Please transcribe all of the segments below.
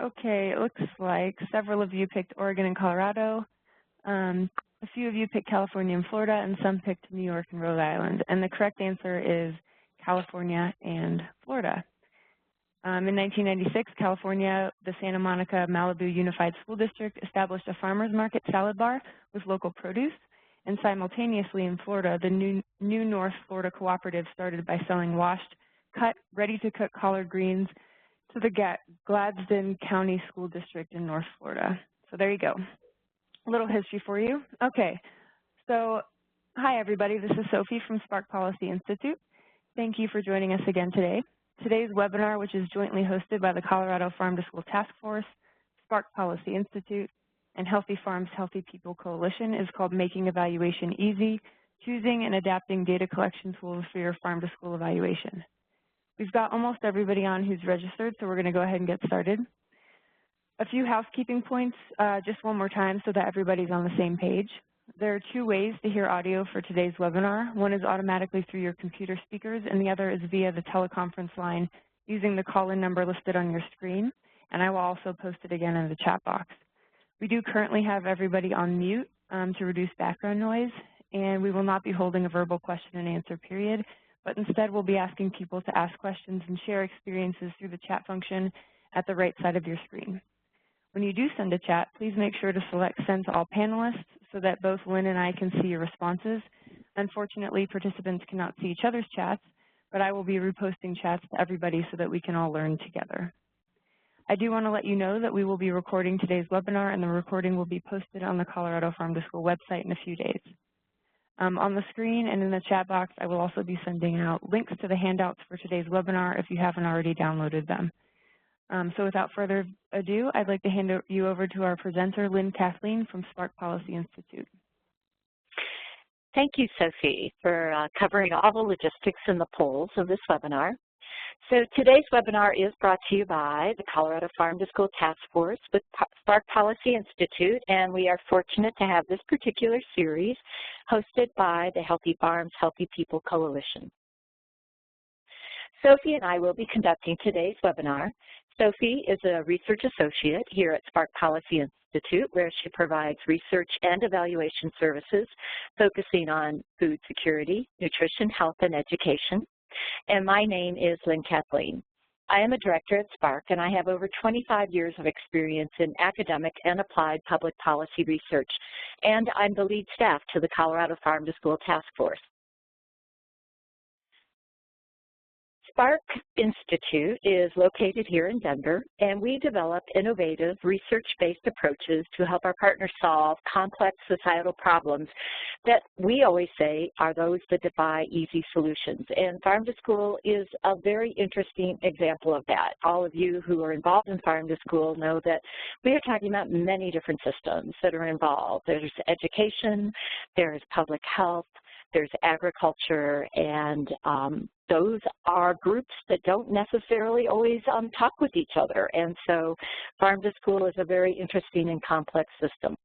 Okay, it looks like several of you picked Oregon and Colorado. A few of you picked California and Florida, and some picked New York and Rhode Island. And the correct answer is California and Florida. In 1996, California, the Santa Monica Malibu Unified School District established a farmers market salad bar with local produce. And simultaneously in Florida, the New North Florida Cooperative started by selling washed, cut, ready-to-cook collard greens to the Gladstone County School District in North Florida. So there you go. A little history for you. Okay, so hi everybody, this is Sophie from Spark Policy Institute. Thank you for joining us again today. Today's webinar, which is jointly hosted by the Colorado Farm to School Task Force, Spark Policy Institute, and Healthy Farms, Healthy People Coalition, is called Making Evaluation Easy, Choosing and Adapting Data Collection Tools for Your Farm to School Evaluation. We've got almost everybody on who's registered, so we're going to go ahead and get started. A few housekeeping points, just one more time so that everybody's on the same page. There are two ways to hear audio for today's webinar. One is automatically through your computer speakers, and the other is via the teleconference line using the call-in number listed on your screen, and I will also post it again in the chat box. We do currently have everybody on mute to reduce background noise, and we will not be holding a verbal question and answer period, but instead we'll be asking people to ask questions and share experiences through the chat function at the right side of your screen. When you do send a chat, please make sure to select Send to All Panelists so that both Lynn and I can see your responses. Unfortunately, participants cannot see each other's chats, but I will be reposting chats to everybody so that we can all learn together. I do want to let you know that we will be recording today's webinar, and the recording will be posted on the Colorado Farm to School website in a few days. On the screen and in the chat box, I will also be sending out links to the handouts for today's webinar if you haven't already downloaded them. So without further ado, I'd like to hand you over to our presenter, Lynn Kathleen from Spark Policy Institute. Thank you, Sophie, for covering all the logistics and the polls of this webinar. So today's webinar is brought to you by the Colorado Farm to School Task Force with Spark Policy Institute, and we are fortunate to have this particular series hosted by the Healthy Farms, Healthy People Coalition. Sophie and I will be conducting today's webinar. Sophie is a research associate here at Spark Policy Institute, where she provides research and evaluation services focusing on food security, nutrition, health, and education. And my name is Lynn Kathleen. I am a director at Spark, and I have over 25 years of experience in academic and applied public policy research, and I'm the lead staff to the Colorado Farm to School Task Force. Spark Institute is located here in Denver, and we develop innovative research-based approaches to help our partners solve complex societal problems that we always say are those that defy easy solutions. And Farm to School is a very interesting example of that. All of you who are involved in Farm to School know that we are talking about many different systems that are involved. There's education, there's public health, there's agriculture, and those are groups that don't necessarily always talk with each other. And so Farm to School is a very interesting and complex system.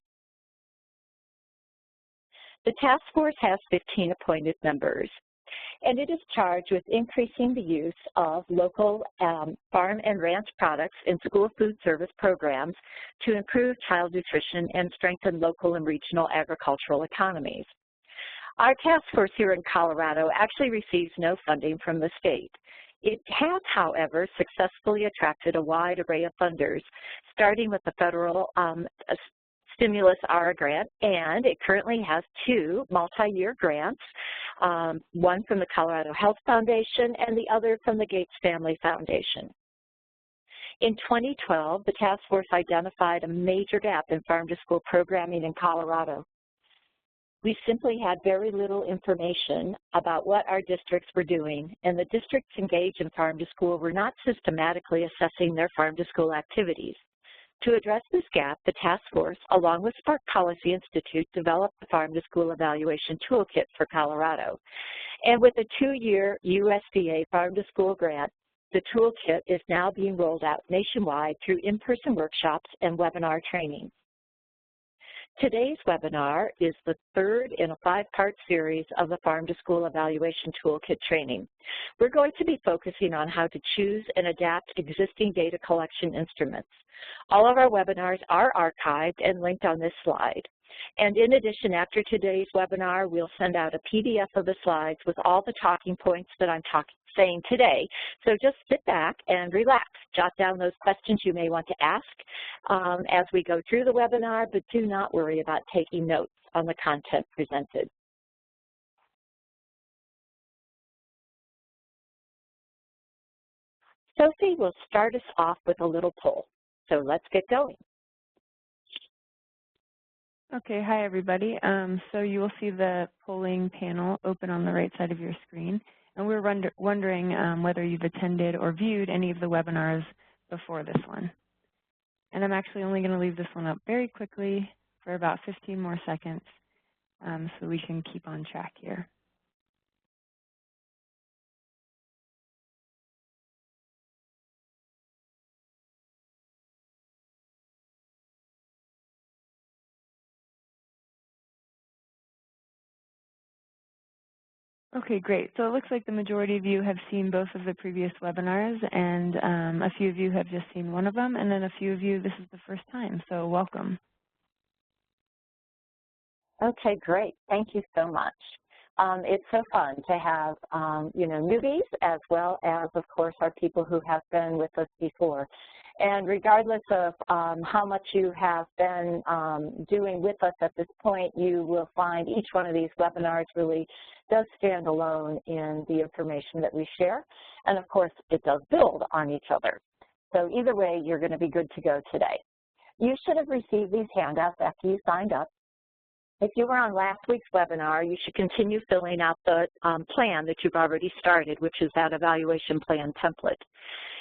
The task force has 15 appointed members, and it is charged with increasing the use of local farm and ranch products in school food service programs to improve child nutrition and strengthen local and regional agricultural economies. Our task force here in Colorado actually receives no funding from the state. It has, however, successfully attracted a wide array of funders, starting with the federal Stimulus R grant, and it currently has 2 multi-year grants, one from the Colorado Health Foundation and the other from the Gates Family Foundation. In 2012, the task force identified a major gap in farm to school programming in Colorado. We simply had very little information about what our districts were doing, and the districts engaged in farm to school were not systematically assessing their farm to school activities. To address this gap, the task force, along with Spark Policy Institute, developed the Farm to School Evaluation Toolkit for Colorado. And with a 2-year USDA Farm to School grant, the toolkit is now being rolled out nationwide through in-person workshops and webinar training. Today's webinar is the third in a 5-part series of the Farm to School Evaluation Toolkit training. We're going to be focusing on how to choose and adapt existing data collection instruments. All of our webinars are archived and linked on this slide. And in addition, after today's webinar, we'll send out a PDF of the slides with all the talking points that I'm saying today. So just sit back and relax. Jot down those questions you may want to ask as we go through the webinar, but do not worry about taking notes on the content presented. Sophie will start us off with a little poll. So let's get going. Okay, hi everybody. So you will see the polling panel open on the right side of your screen. And we're wondering whether you've attended or viewed any of the webinars before this one. And I'm actually only going to leave this one up very quickly for about 15 more seconds so we can keep on track here. Okay, great. So it looks like the majority of you have seen both of the previous webinars, and a few of you have just seen one of them, and then a few of you, this is the first time, so welcome. Okay, great. Thank you so much. It's so fun to have, newbies as well as, of course, our people who have been with us before. And regardless of how much you have been doing with us at this point, you will find each one of these webinars really does stand alone in the information that we share. And of course, it does build on each other. So either way, you're going to be good to go today. You should have received these handouts after you signed up. If you were on last week's webinar, you should continue filling out the plan that you've already started, which is that evaluation plan template.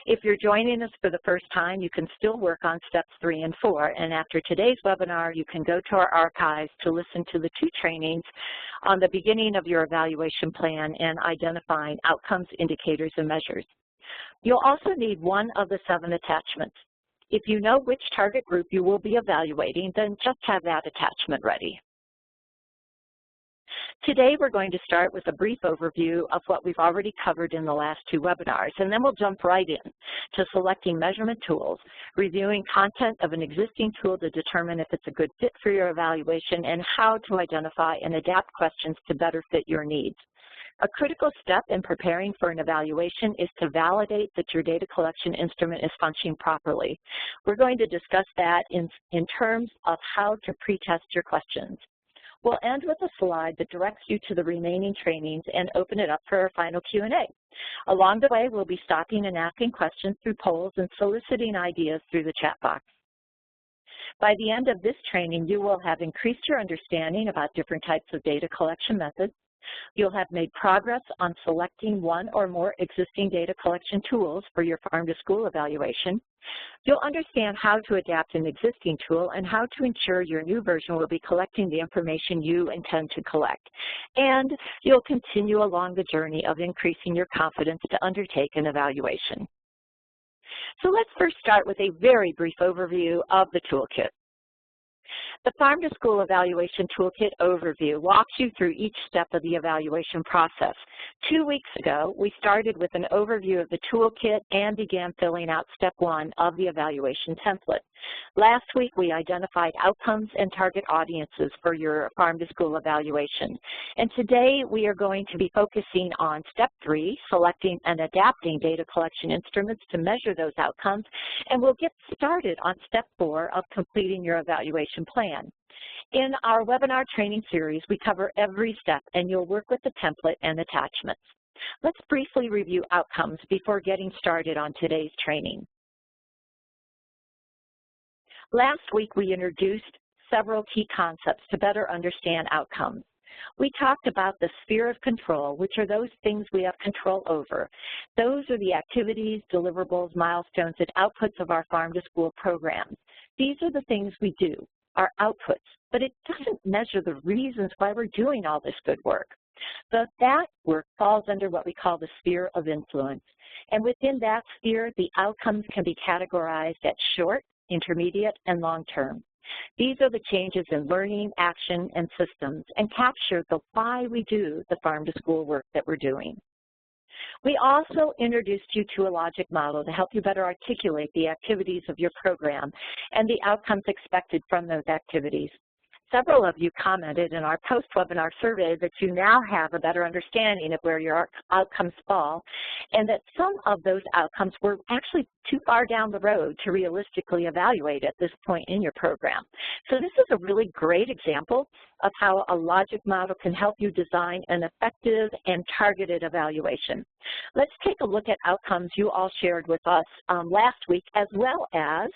If you're joining us for the first time, you can still work on steps 3 and 4, and after today's webinar, you can go to our archives to listen to the 2 trainings on the beginning of your evaluation plan and identifying outcomes, indicators, and measures. You'll also need one of the 7 attachments. If you know which target group you will be evaluating, then just have that attachment ready. Today, we're going to start with a brief overview of what we've already covered in the last 2 webinars, and then we'll jump right in to selecting measurement tools, reviewing content of an existing tool to determine if it's a good fit for your evaluation, and how to identify and adapt questions to better fit your needs. A critical step in preparing for an evaluation is to validate that your data collection instrument is functioning properly. We're going to discuss that in terms of how to pretest your questions. We'll end with a slide that directs you to the remaining trainings and open it up for our final Q&A. Along the way, we'll be stopping and asking questions through polls and soliciting ideas through the chat box. By the end of this training, you will have increased your understanding about different types of data collection methods. You'll have made progress on selecting one or more existing data collection tools for your farm to school evaluation. You'll understand how to adapt an existing tool and how to ensure your new version will be collecting the information you intend to collect. And you'll continue along the journey of increasing your confidence to undertake an evaluation. So let's first start with a very brief overview of the toolkit. The Farm to School Evaluation Toolkit overview walks you through each step of the evaluation process. 2 weeks ago, we started with an overview of the toolkit and began filling out step 1 of the evaluation template. Last week, we identified outcomes and target audiences for your Farm to School evaluation. And today, we are going to be focusing on step 3, selecting and adapting data collection instruments to measure those outcomes. And we'll get started on step 4 of completing your evaluation plan. In our webinar training series, we cover every step, and you'll work with the template and attachments. Let's briefly review outcomes before getting started on today's training. Last week, we introduced several key concepts to better understand outcomes. We talked about the sphere of control, which are those things we have control over. Those are the activities, deliverables, milestones, and outputs of our farm to school programs. These are the things we do, our outputs, but it doesn't measure the reasons why we're doing all this good work. But that work falls under what we call the sphere of influence. And within that sphere, the outcomes can be categorized at short, intermediate, and long term. These are the changes in learning, action, and systems, and capture the why we do the farm-to-school work that we're doing. We also introduced you to a logic model to help you better articulate the activities of your program and the outcomes expected from those activities. Several of you commented in our post-webinar survey that you now have a better understanding of where your outcomes fall, and that some of those outcomes were actually too far down the road to realistically evaluate at this point in your program. So this is a really great example of how a logic model can help you design an effective and targeted evaluation. Let's take a look at outcomes you all shared with us last week, as well as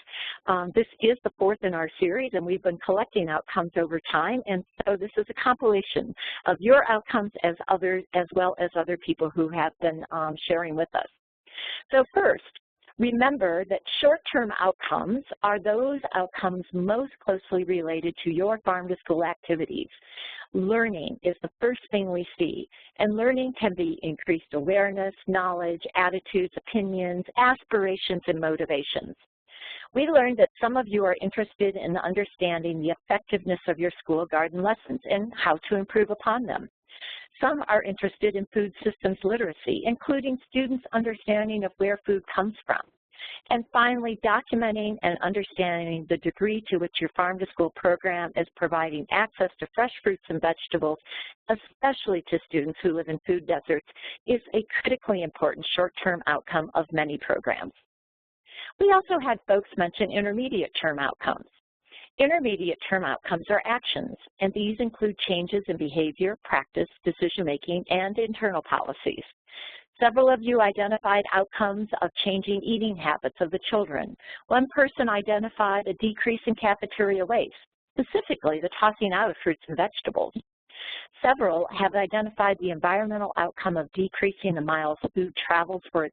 this is the fourth in our series, and we've been collecting outcomes over time, and so this is a compilation of your outcomes as well as other people who have been sharing with us. So first, remember that short-term outcomes are those outcomes most closely related to your farm-to-school activities. Learning is the first thing we see, and learning can be increased awareness, knowledge, attitudes, opinions, aspirations, and motivations. We learned that some of you are interested in understanding the effectiveness of your school garden lessons and how to improve upon them. Some are interested in food systems literacy, including students' understanding of where food comes from. And finally, documenting and understanding the degree to which your farm-to-school program is providing access to fresh fruits and vegetables, especially to students who live in food deserts, is a critically important short-term outcome of many programs. We also had folks mention intermediate-term outcomes. Intermediate-term outcomes are actions, and these include changes in behavior, practice, decision-making, and internal policies. Several of you identified outcomes of changing eating habits of the children. One person identified a decrease in cafeteria waste, specifically the tossing out of fruits and vegetables. Several have identified the environmental outcome of decreasing the miles food travels from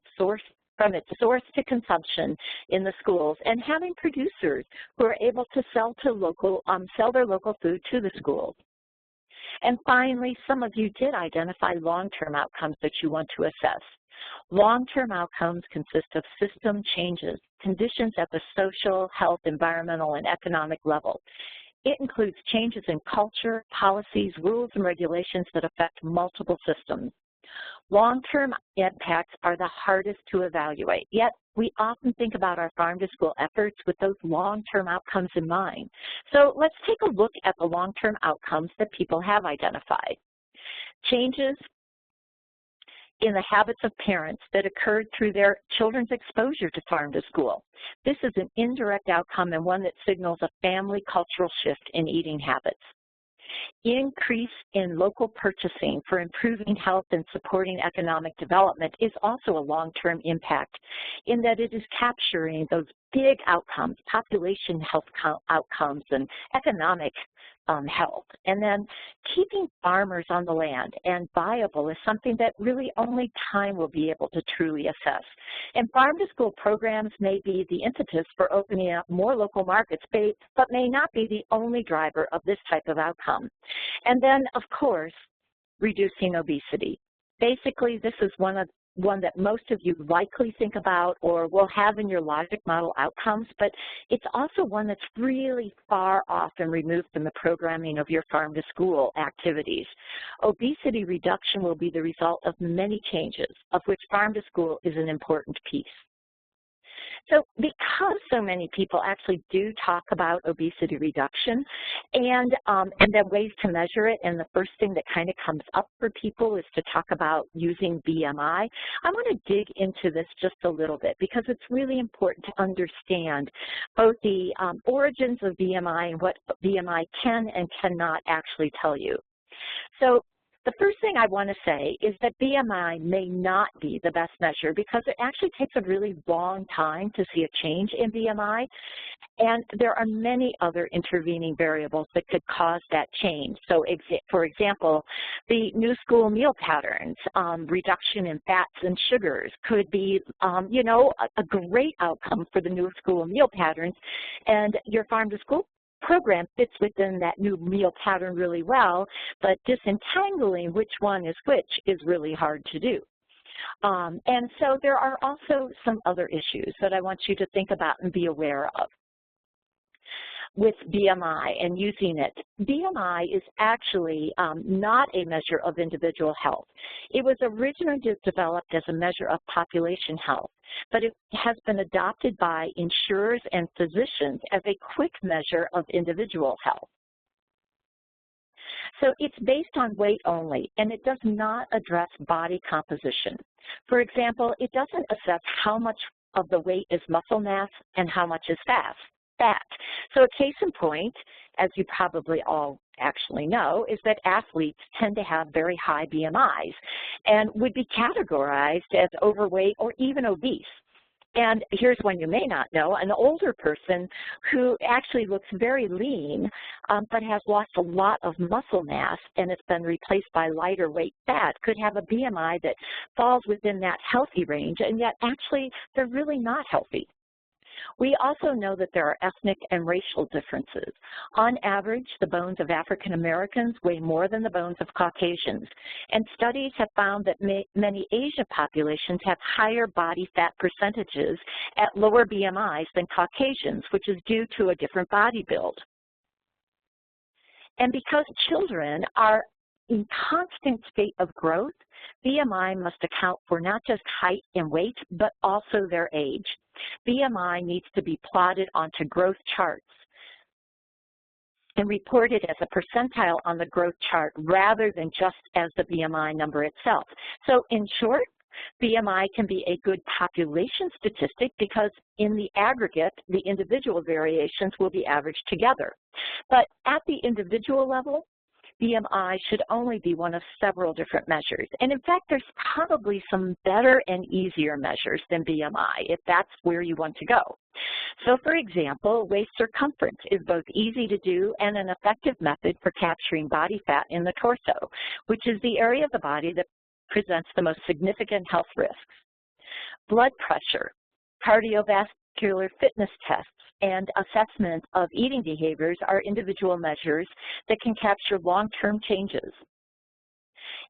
its source to consumption in the schools, and having producers who are able to sell their local food to the schools. And finally, some of you did identify long-term outcomes that you want to assess. Long-term outcomes consist of system changes, conditions at the social, health, environmental, and economic level. It includes changes in culture, policies, rules, and regulations that affect multiple systems. Long-term impacts are the hardest to evaluate, yet we often think about our farm-to-school efforts with those long-term outcomes in mind. So let's take a look at the long-term outcomes that people have identified. Changes in the habits of parents that occurred through their children's exposure to farm-to-school. This is an indirect outcome and one that signals a family cultural shift in eating habits. Increase in local purchasing for improving health and supporting economic development is also a long-term impact in that it is capturing those big outcomes, population health outcomes and economic health. And then keeping farmers on the land and viable is something that really only time will be able to truly assess. And farm-to-school programs may be the impetus for opening up more local markets, but may not be the only driver of this type of outcome. And then, of course, reducing obesity. Basically, this is one that most of you likely think about or will have in your logic model outcomes, but it's also one that's really far off and removed from the programming of your farm-to-school activities. Obesity reduction will be the result of many changes, of which farm-to-school is an important piece. So because so many people actually do talk about obesity reduction and then ways to measure it, and the first thing that kind of comes up for people is to talk about using BMI, I want to dig into this just a little bit because it's really important to understand both the origins of BMI and what BMI can and cannot actually tell you. So the first thing I want to say is that BMI may not be the best measure because it actually takes a really long time to see a change in BMI, and there are many other intervening variables that could cause that change. So, for example, the new school meal patterns, reduction in fats and sugars could be, you know, a great outcome for the new school meal patterns, and your farm-to-school program fits within that new meal pattern really well, but disentangling which one is which is really hard to do. And so there are also some other issues that I want you to think about and be aware of. with BMI and using it. BMI is actually not a measure of individual health. It was originally developed as a measure of population health, but it has been adopted by insurers and physicians as a quick measure of individual health. So it's based on weight only, and it does not address body composition. For example, it doesn't assess how much of the weight is muscle mass and how much is fat. So a case in point, as you probably all actually know, is that athletes tend to have very high BMIs and would be categorized as overweight or even obese. And here's one you may not know: an older person who actually looks very lean but has lost a lot of muscle mass and it's been replaced by lighter weight fat could have a BMI that falls within that healthy range, and yet actually they're really not healthy. We also know that there are ethnic and racial differences. On average, the bones of African Americans weigh more than the bones of Caucasians, and studies have found that many Asian populations have higher body fat percentages at lower BMIs than Caucasians, which is due to a different body build. And because children are in constant state of growth, BMI must account for not just height and weight, but also their age. BMI needs to be plotted onto growth charts and reported as a percentile on the growth chart rather than just as the BMI number itself. So in short, BMI can be a good population statistic because in the aggregate, the individual variations will be averaged together. But at the individual level, BMI should only be one of several different measures. And in fact, there's probably some better and easier measures than BMI if that's where you want to go. So for example, waist circumference is both easy to do and an effective method for capturing body fat in the torso, which is the area of the body that presents the most significant health risks. Blood pressure, cardiovascular fitness tests, and assessment of eating behaviors are individual measures that can capture long-term changes.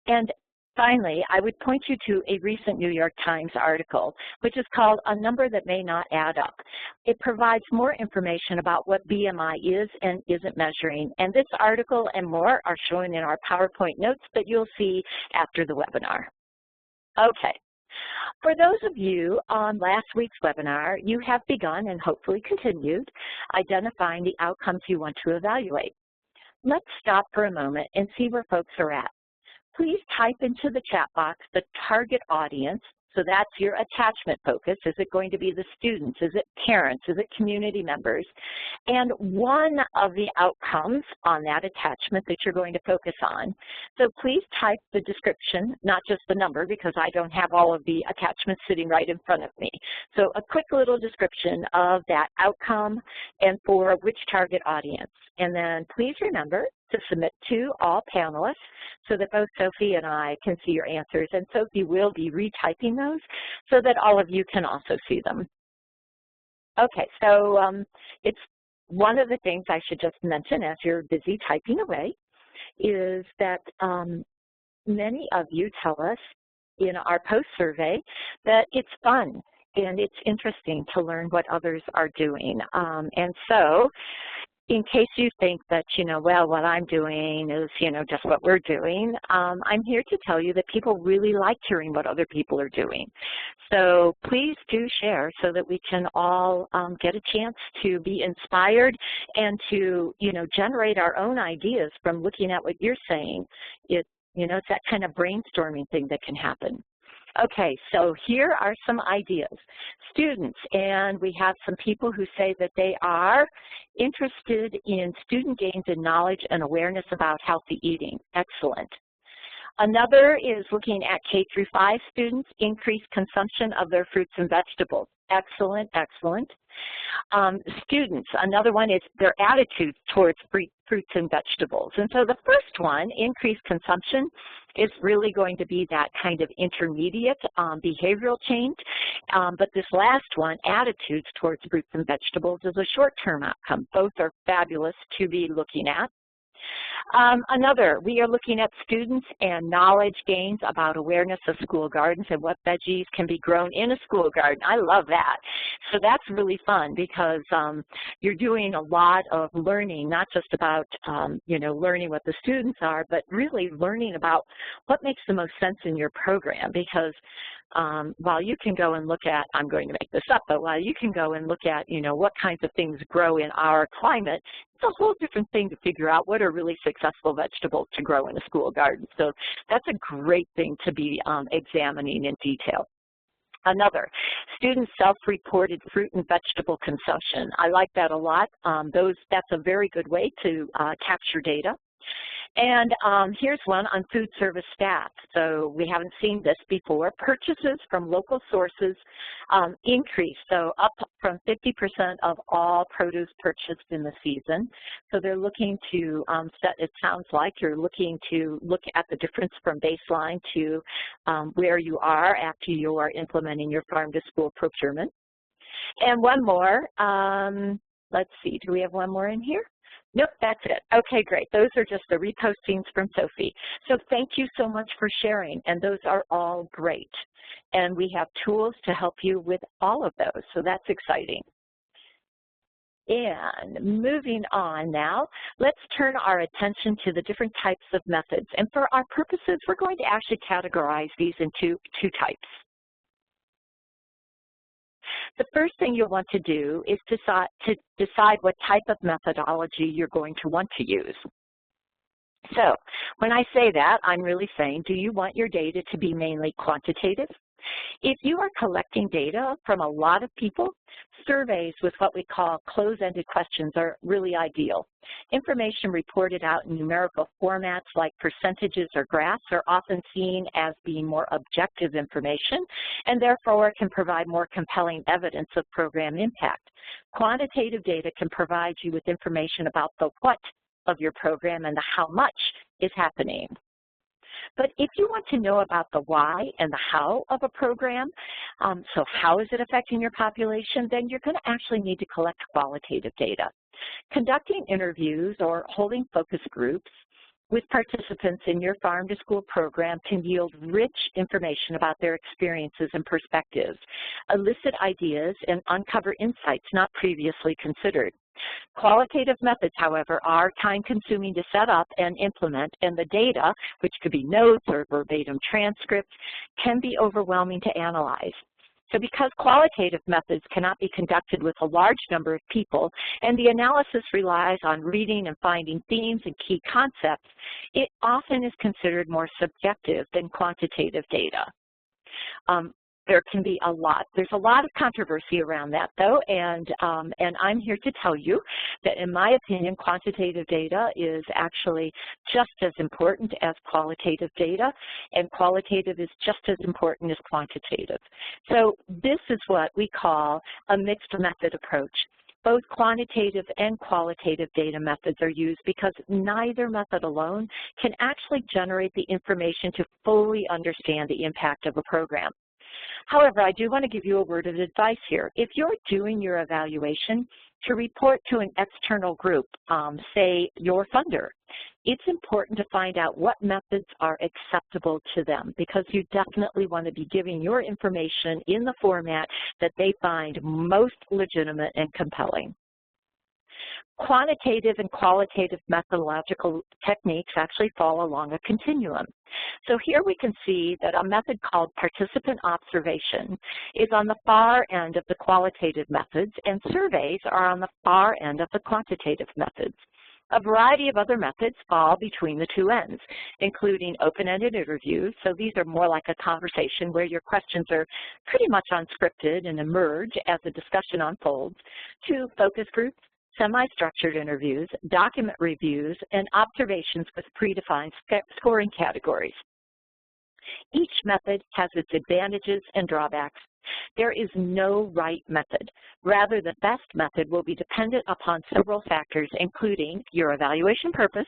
And finally, I would point you to a recent New York Times article, which is called "A Number That May Not Add Up." It provides more information about what BMI is and isn't measuring, and this article and more are shown in our PowerPoint notes that you'll see after the webinar. Okay. For those of you on last week's webinar, you have begun and hopefully continued identifying the outcomes you want to evaluate. Let's stop for a moment and see where folks are at. Please type into the chat box the target audience. So that's your attachment focus. Is it going to be the students? Is it parents? Is it community members? And one of the outcomes on that attachment that you're going to focus on. So please type the description, not just the number, because I don't have all of the attachments sitting right in front of me. So a quick little description of that outcome and for which target audience. And then please remember to submit to all panelists so that both Sophie and I can see your answers. And Sophie will be retyping those so that all of you can also see them. Okay, so it's one of the things I should just mention as you're busy typing away is that many of you tell us in our post survey that it's fun and it's interesting to learn what others are doing. And so in case you think that, well, what I'm doing is, just what we're doing, I'm here to tell you that people really like hearing what other people are doing. So please do share so that we can all get a chance to be inspired and to, generate our own ideas from looking at what you're saying. It's that kind of brainstorming thing that can happen. Okay, so here are some ideas. Students, and we have some people who say that they are interested in student gains in knowledge and awareness about healthy eating. Excellent. Another is looking at K-5 students, increased consumption of their fruits and vegetables. Excellent, excellent. Students, another one is their attitudes towards fruits and vegetables. And so the first one, increased consumption, is really going to be that kind of intermediate behavioral change. But this last one, attitudes towards fruits and vegetables, is a short-term outcome. Both are fabulous to be looking at. We are looking at students and knowledge gains about awareness of school gardens and what veggies can be grown in a school garden. I love that. So that's really fun because you're doing a lot of learning, not just about, learning what the students are, but really learning about what makes the most sense in your program. Because while you can go and look at, I'm going to make this up, but while you can go and look at, what kinds of things grow in our climate, it's a whole different thing to figure out what are really successful vegetables to grow in a school garden. So that's a great thing to be examining in detail. Another, student self-reported fruit and vegetable consumption. I like that a lot. That's a very good way to capture data. And here's one on food service staff. So we haven't seen this before. Purchases from local sources increased, so up from 50% of all produce purchased in the season. So they're looking to it sounds like you're looking to look at the difference from baseline to where you are after you are implementing your farm-to-school procurement. And one more, let's see, do we have one more in here? Nope, that's it. Okay, great. Those are just the repostings from Sophie. So thank you so much for sharing, and those are all great. And we have tools to help you with all of those, so that's exciting. And moving on now, let's turn our attention to the different types of methods. And for our purposes, we're going to actually categorize these into two types. The first thing you'll want to do is decide what type of methodology you're going to want to use. So when I say that, I'm really saying, do you want your data to be mainly quantitative? If you are collecting data from a lot of people, surveys with what we call close-ended questions are really ideal. Information reported out in numerical formats like percentages or graphs are often seen as being more objective information and therefore can provide more compelling evidence of program impact. Quantitative data can provide you with information about the what of your program and the how much is happening. But if you want to know about the why and the how of a program, so how is it affecting your population, then you're going to actually need to collect qualitative data. Conducting interviews or holding focus groups with participants in your farm-to-school program can yield rich information about their experiences and perspectives, elicit ideas, and uncover insights not previously considered. Qualitative methods, however, are time-consuming to set up and implement, and the data, which could be notes or verbatim transcripts, can be overwhelming to analyze. So because qualitative methods cannot be conducted with a large number of people, and the analysis relies on reading and finding themes and key concepts, it often is considered more subjective than quantitative data. There's a lot of controversy around that though, and I'm here to tell you that in my opinion, quantitative data is actually just as important as qualitative data, and qualitative is just as important as quantitative. So this is what we call a mixed method approach. Both quantitative and qualitative data methods are used because neither method alone can actually generate the information to fully understand the impact of a program. However, I do want to give you a word of advice here. If you're doing your evaluation to report to an external group, say your funder, it's important to find out what methods are acceptable to them because you definitely want to be giving your information in the format that they find most legitimate and compelling. Quantitative and qualitative methodological techniques actually fall along a continuum. So here we can see that a method called participant observation is on the far end of the qualitative methods, and surveys are on the far end of the quantitative methods. A variety of other methods fall between the two ends, including open-ended interviews. So these are more like a conversation where your questions are pretty much unscripted and emerge as the discussion unfolds, to focus groups, semi-structured interviews, document reviews, and observations with predefined scoring categories. Each method has its advantages and drawbacks. There is no right method. Rather, the best method will be dependent upon several factors, including your evaluation purpose,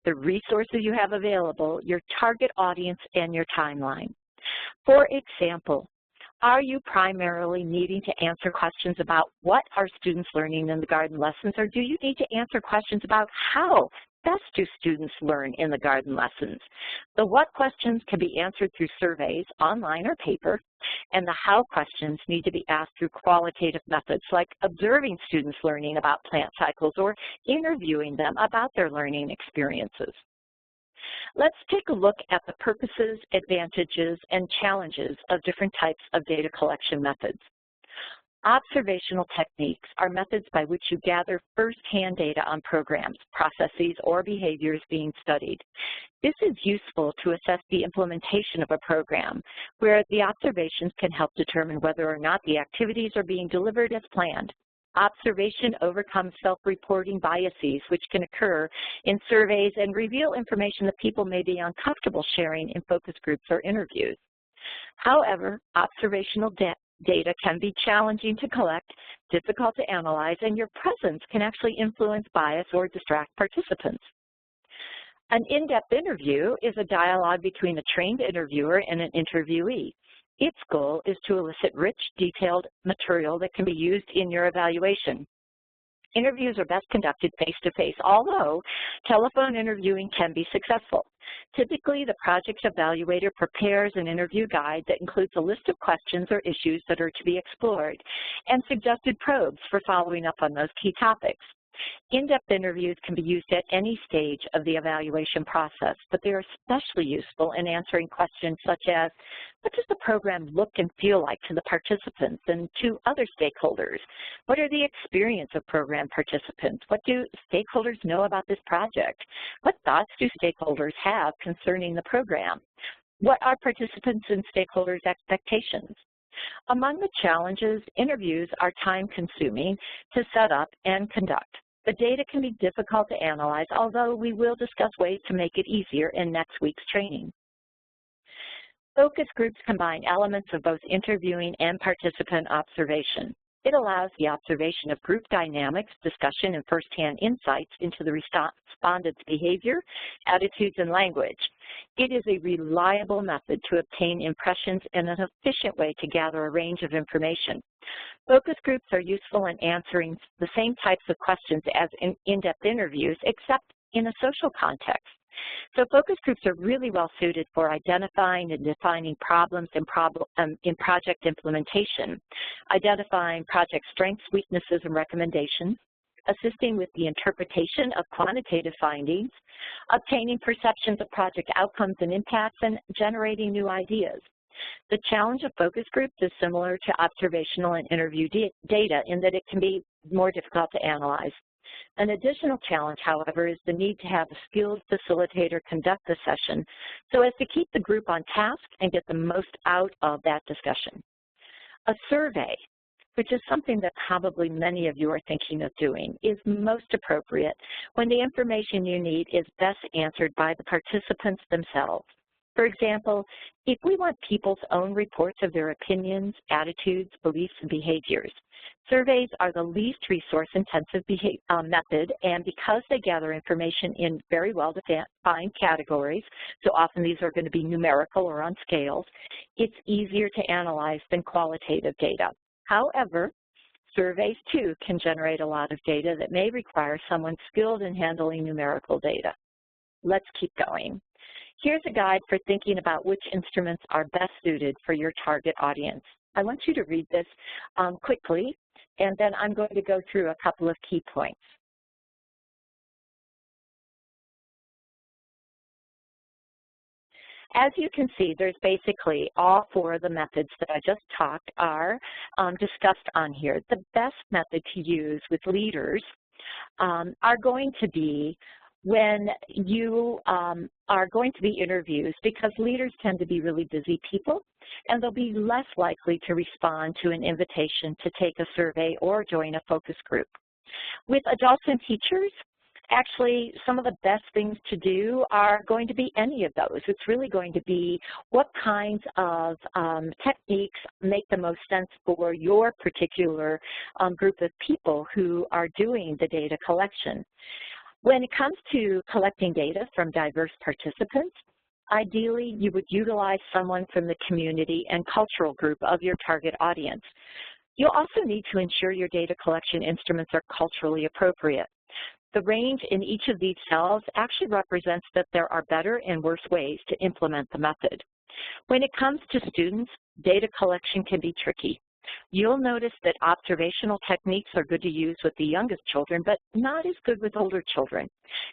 the resources you have available, your target audience, and your timeline. For example, are you primarily needing to answer questions about what are students learning in the garden lessons, or do you need to answer questions about how best do students learn in the garden lessons? The what questions can be answered through surveys, online or paper, and the how questions need to be asked through qualitative methods like observing students learning about plant cycles or interviewing them about their learning experiences. Let's take a look at the purposes, advantages, and challenges of different types of data collection methods. Observational techniques are methods by which you gather first-hand data on programs, processes, or behaviors being studied. This is useful to assess the implementation of a program, where the observations can help determine whether or not the activities are being delivered as planned. Observation overcomes self-reporting biases, which can occur in surveys and reveal information that people may be uncomfortable sharing in focus groups or interviews. However, observational data can be challenging to collect, difficult to analyze, and your presence can actually influence bias or distract participants. An in-depth interview is a dialogue between a trained interviewer and an interviewee. Its goal is to elicit rich, detailed material that can be used in your evaluation. Interviews are best conducted face-to-face, although telephone interviewing can be successful. Typically, the project evaluator prepares an interview guide that includes a list of questions or issues that are to be explored and suggested probes for following up on those key topics. In-depth interviews can be used at any stage of the evaluation process, but they are especially useful in answering questions such as, what does the program look and feel like to the participants and to other stakeholders? What are the experience of program participants? What do stakeholders know about this project? What thoughts do stakeholders have concerning the program? What are participants and stakeholders' expectations? Among the challenges, interviews are time-consuming to set up and conduct. The data can be difficult to analyze, although we will discuss ways to make it easier in next week's training. Focus groups combine elements of both interviewing and participant observation. It allows the observation of group dynamics, discussion, and firsthand insights into the respondent's behavior, attitudes, and language. It is a reliable method to obtain impressions and an efficient way to gather a range of information. Focus groups are useful in answering the same types of questions as in-depth interviews, except in a social context. So focus groups are really well suited for identifying and defining problems in project implementation, identifying project strengths, weaknesses, and recommendations, assisting with the interpretation of quantitative findings, obtaining perceptions of project outcomes and impacts, and generating new ideas. The challenge of focus groups is similar to observational and interview data in that it can be more difficult to analyze. An additional challenge, however, is the need to have a skilled facilitator conduct the session so as to keep the group on task and get the most out of that discussion. A survey, which is something that probably many of you are thinking of doing, is most appropriate when the information you need is best answered by the participants themselves. For example, if we want people's own reports of their opinions, attitudes, beliefs, and behaviors, surveys are the least resource-intensive method, and because they gather information in very well-defined categories, so often these are going to be numerical or on scales, it's easier to analyze than qualitative data. However, surveys, too, can generate a lot of data that may require someone skilled in handling numerical data. Let's keep going. Here's a guide for thinking about which instruments are best suited for your target audience. I want you to read this quickly, and then I'm going to go through a couple of key points. As you can see, there's basically all four of the methods that I just talked are discussed on here. The best method to use with leaders are going to be when you are going to be interviews, because leaders tend to be really busy people, and they'll be less likely to respond to an invitation to take a survey or join a focus group. With adults and teachers, actually, some of the best things to do are going to be any of those. It's really going to be what kinds of techniques make the most sense for your particular group of people who are doing the data collection. When it comes to collecting data from diverse participants, ideally you would utilize someone from the community and cultural group of your target audience. You'll also need to ensure your data collection instruments are culturally appropriate. The range in each of these cells actually represents that there are better and worse ways to implement the method. When it comes to students, data collection can be tricky. You'll notice that observational techniques are good to use with the youngest children, but not as good with older children.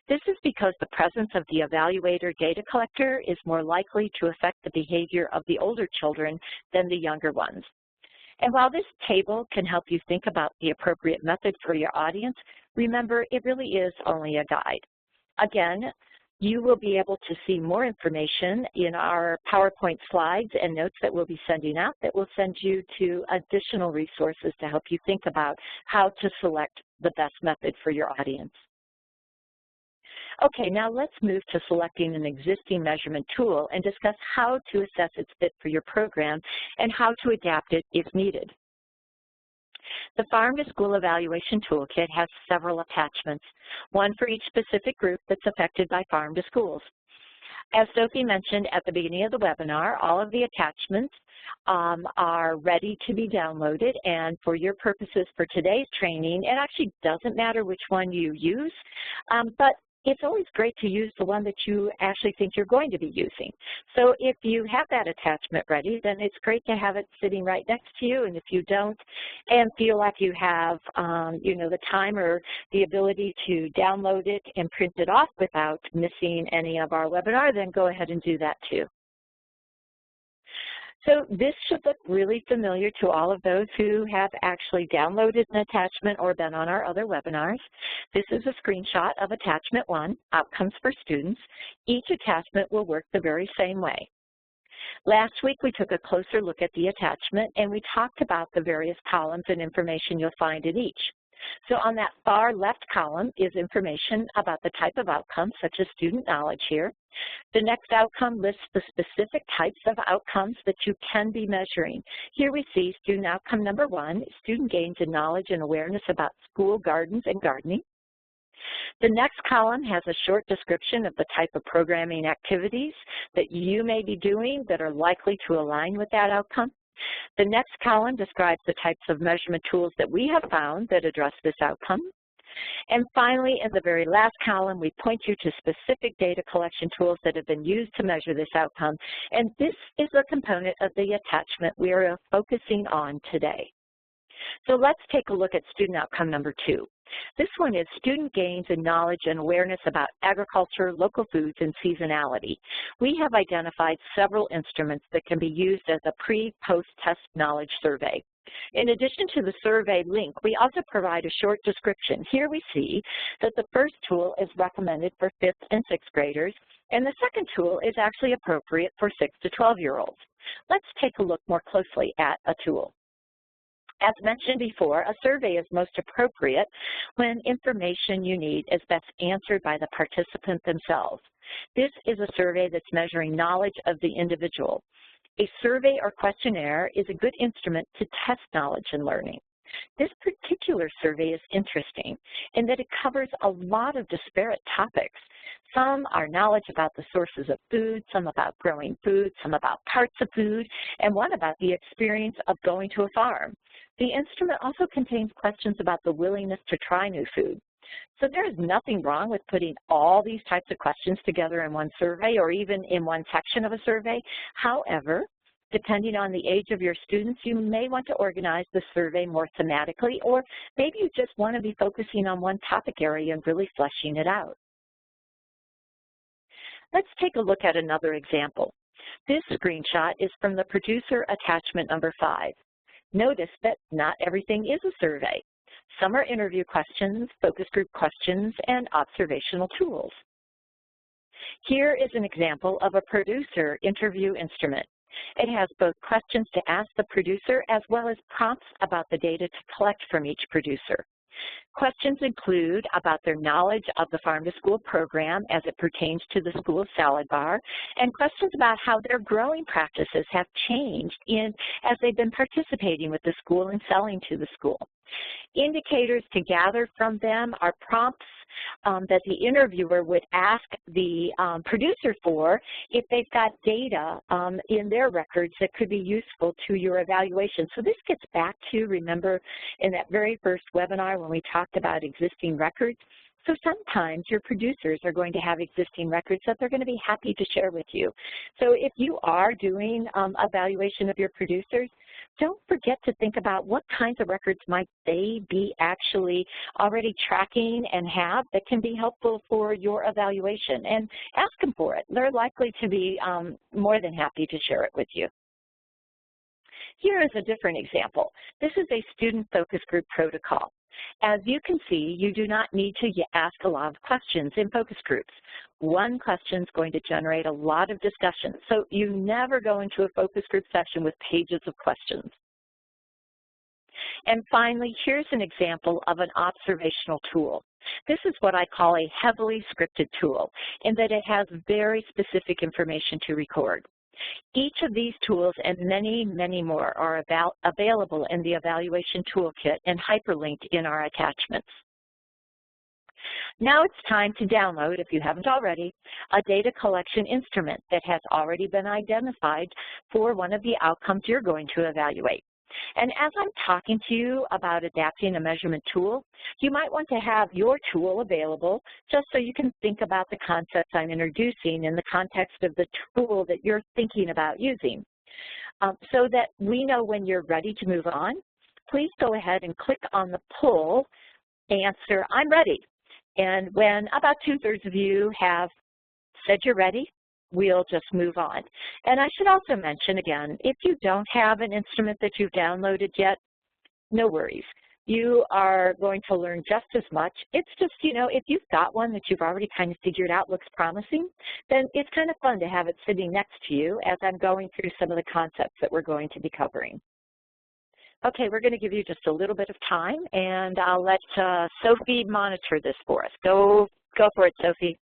This is because the presence of the evaluator data collector is more likely to affect the behavior of the older children than the younger ones. And while this table can help you think about the appropriate method for your audience, remember, it really is only a guide. Again, you will be able to see more information in our PowerPoint slides and notes that we'll be sending out that will send you to additional resources to help you think about how to select the best method for your audience. Okay, now let's move to selecting an existing measurement tool and discuss how to assess its fit for your program and how to adapt it if needed. The Farm to School Evaluation Toolkit has several attachments, one for each specific group that's affected by farm to schools. As Sophie mentioned at the beginning of the webinar, all of the attachments are ready to be downloaded, and for your purposes for today's training, it actually doesn't matter which one you use, but it's always great to use the one that you actually think you're going to be using. So if you have that attachment ready, then it's great to have it sitting right next to you. And if you don't and feel like you have, the time or the ability to download it and print it off without missing any of our webinar, then go ahead and do that too. So this should look really familiar to all of those who have actually downloaded an attachment or been on our other webinars. This is a screenshot of attachment 1, Outcomes for Students. Each attachment will work the very same way. Last week we took a closer look at the attachment and we talked about the various columns and information you'll find in each. So on that far left column is information about the type of outcome, such as student knowledge here. The next outcome lists the specific types of outcomes that you can be measuring. Here we see student outcome number 1, student gains in knowledge and awareness about school gardens and gardening. The next column has a short description of the type of programming activities that you may be doing that are likely to align with that outcome. The next column describes the types of measurement tools that we have found that address this outcome. And finally, in the very last column, we point you to specific data collection tools that have been used to measure this outcome. And this is a component of the attachment we are focusing on today. So let's take a look at student outcome number 2. This one is student gains in knowledge and awareness about agriculture, local foods, and seasonality. We have identified several instruments that can be used as a pre-post-test knowledge survey. In addition to the survey link, we also provide a short description. Here we see that the first tool is recommended for 5th and 6th graders, and the second tool is actually appropriate for 6 to 12-year-olds. Let's take a look more closely at a tool. As mentioned before, a survey is most appropriate when information you need is best answered by the participant themselves. This is a survey that's measuring knowledge of the individual. A survey or questionnaire is a good instrument to test knowledge and learning. This particular survey is interesting in that it covers a lot of disparate topics. Some are knowledge about the sources of food, some about growing food, some about parts of food, and one about the experience of going to a farm. The instrument also contains questions about the willingness to try new food. So there is nothing wrong with putting all these types of questions together in one survey or even in one section of a survey. However, depending on the age of your students, you may want to organize the survey more thematically, or maybe you just want to be focusing on one topic area and really fleshing it out. Let's take a look at another example. This screenshot is from the producer attachment number 5. Notice that not everything is a survey. Some are interview questions, focus group questions, and observational tools. Here is an example of a producer interview instrument. It has both questions to ask the producer as well as prompts about the data to collect from each producer. Questions include about their knowledge of the Farm to School program as it pertains to the school salad bar, and questions about how their growing practices have changed as they've been participating with the school and selling to the school. Indicators to gather from them are prompts that the interviewer would ask the producer for if they've got data in their records that could be useful to your evaluation. So this gets back to, remember, in that very first webinar when we talked about existing records, So sometimes your producers are going to have existing records that they're going to be happy to share with you. So if you are doing evaluation of your producers, don't forget to think about what kinds of records might they be actually already tracking and have that can be helpful for your evaluation, and ask them for it. They're likely to be more than happy to share it with you. Here is a different example. This is a student focus group protocol. As you can see, you do not need to ask a lot of questions in focus groups. One question is going to generate a lot of discussion, so you never go into a focus group session with pages of questions. And finally, here's an example of an observational tool. This is what I call a heavily scripted tool, in that it has very specific information to record. Each of these tools and many, many more are available in the Evaluation Toolkit and hyperlinked in our attachments. Now it's time to download, if you haven't already, a data collection instrument that has already been identified for one of the outcomes you're going to evaluate. And as I'm talking to you about adapting a measurement tool, you might want to have your tool available just so you can think about the concepts I'm introducing in the context of the tool that you're thinking about using. So that we know when you're ready to move on, please go ahead and click on the poll answer, I'm ready. And when about 2/3 of you have said you're ready, we'll just move on. And I should also mention again, if you don't have an instrument that you've downloaded yet, no worries. You are going to learn just as much. It's just, you know, if you've got one that you've already kind of figured out looks promising, then it's kind of fun to have it sitting next to you as I'm going through some of the concepts that we're going to be covering. Okay, we're going to give you just a little bit of time, and I'll let Sophie monitor this for us. Go for it, Sophie.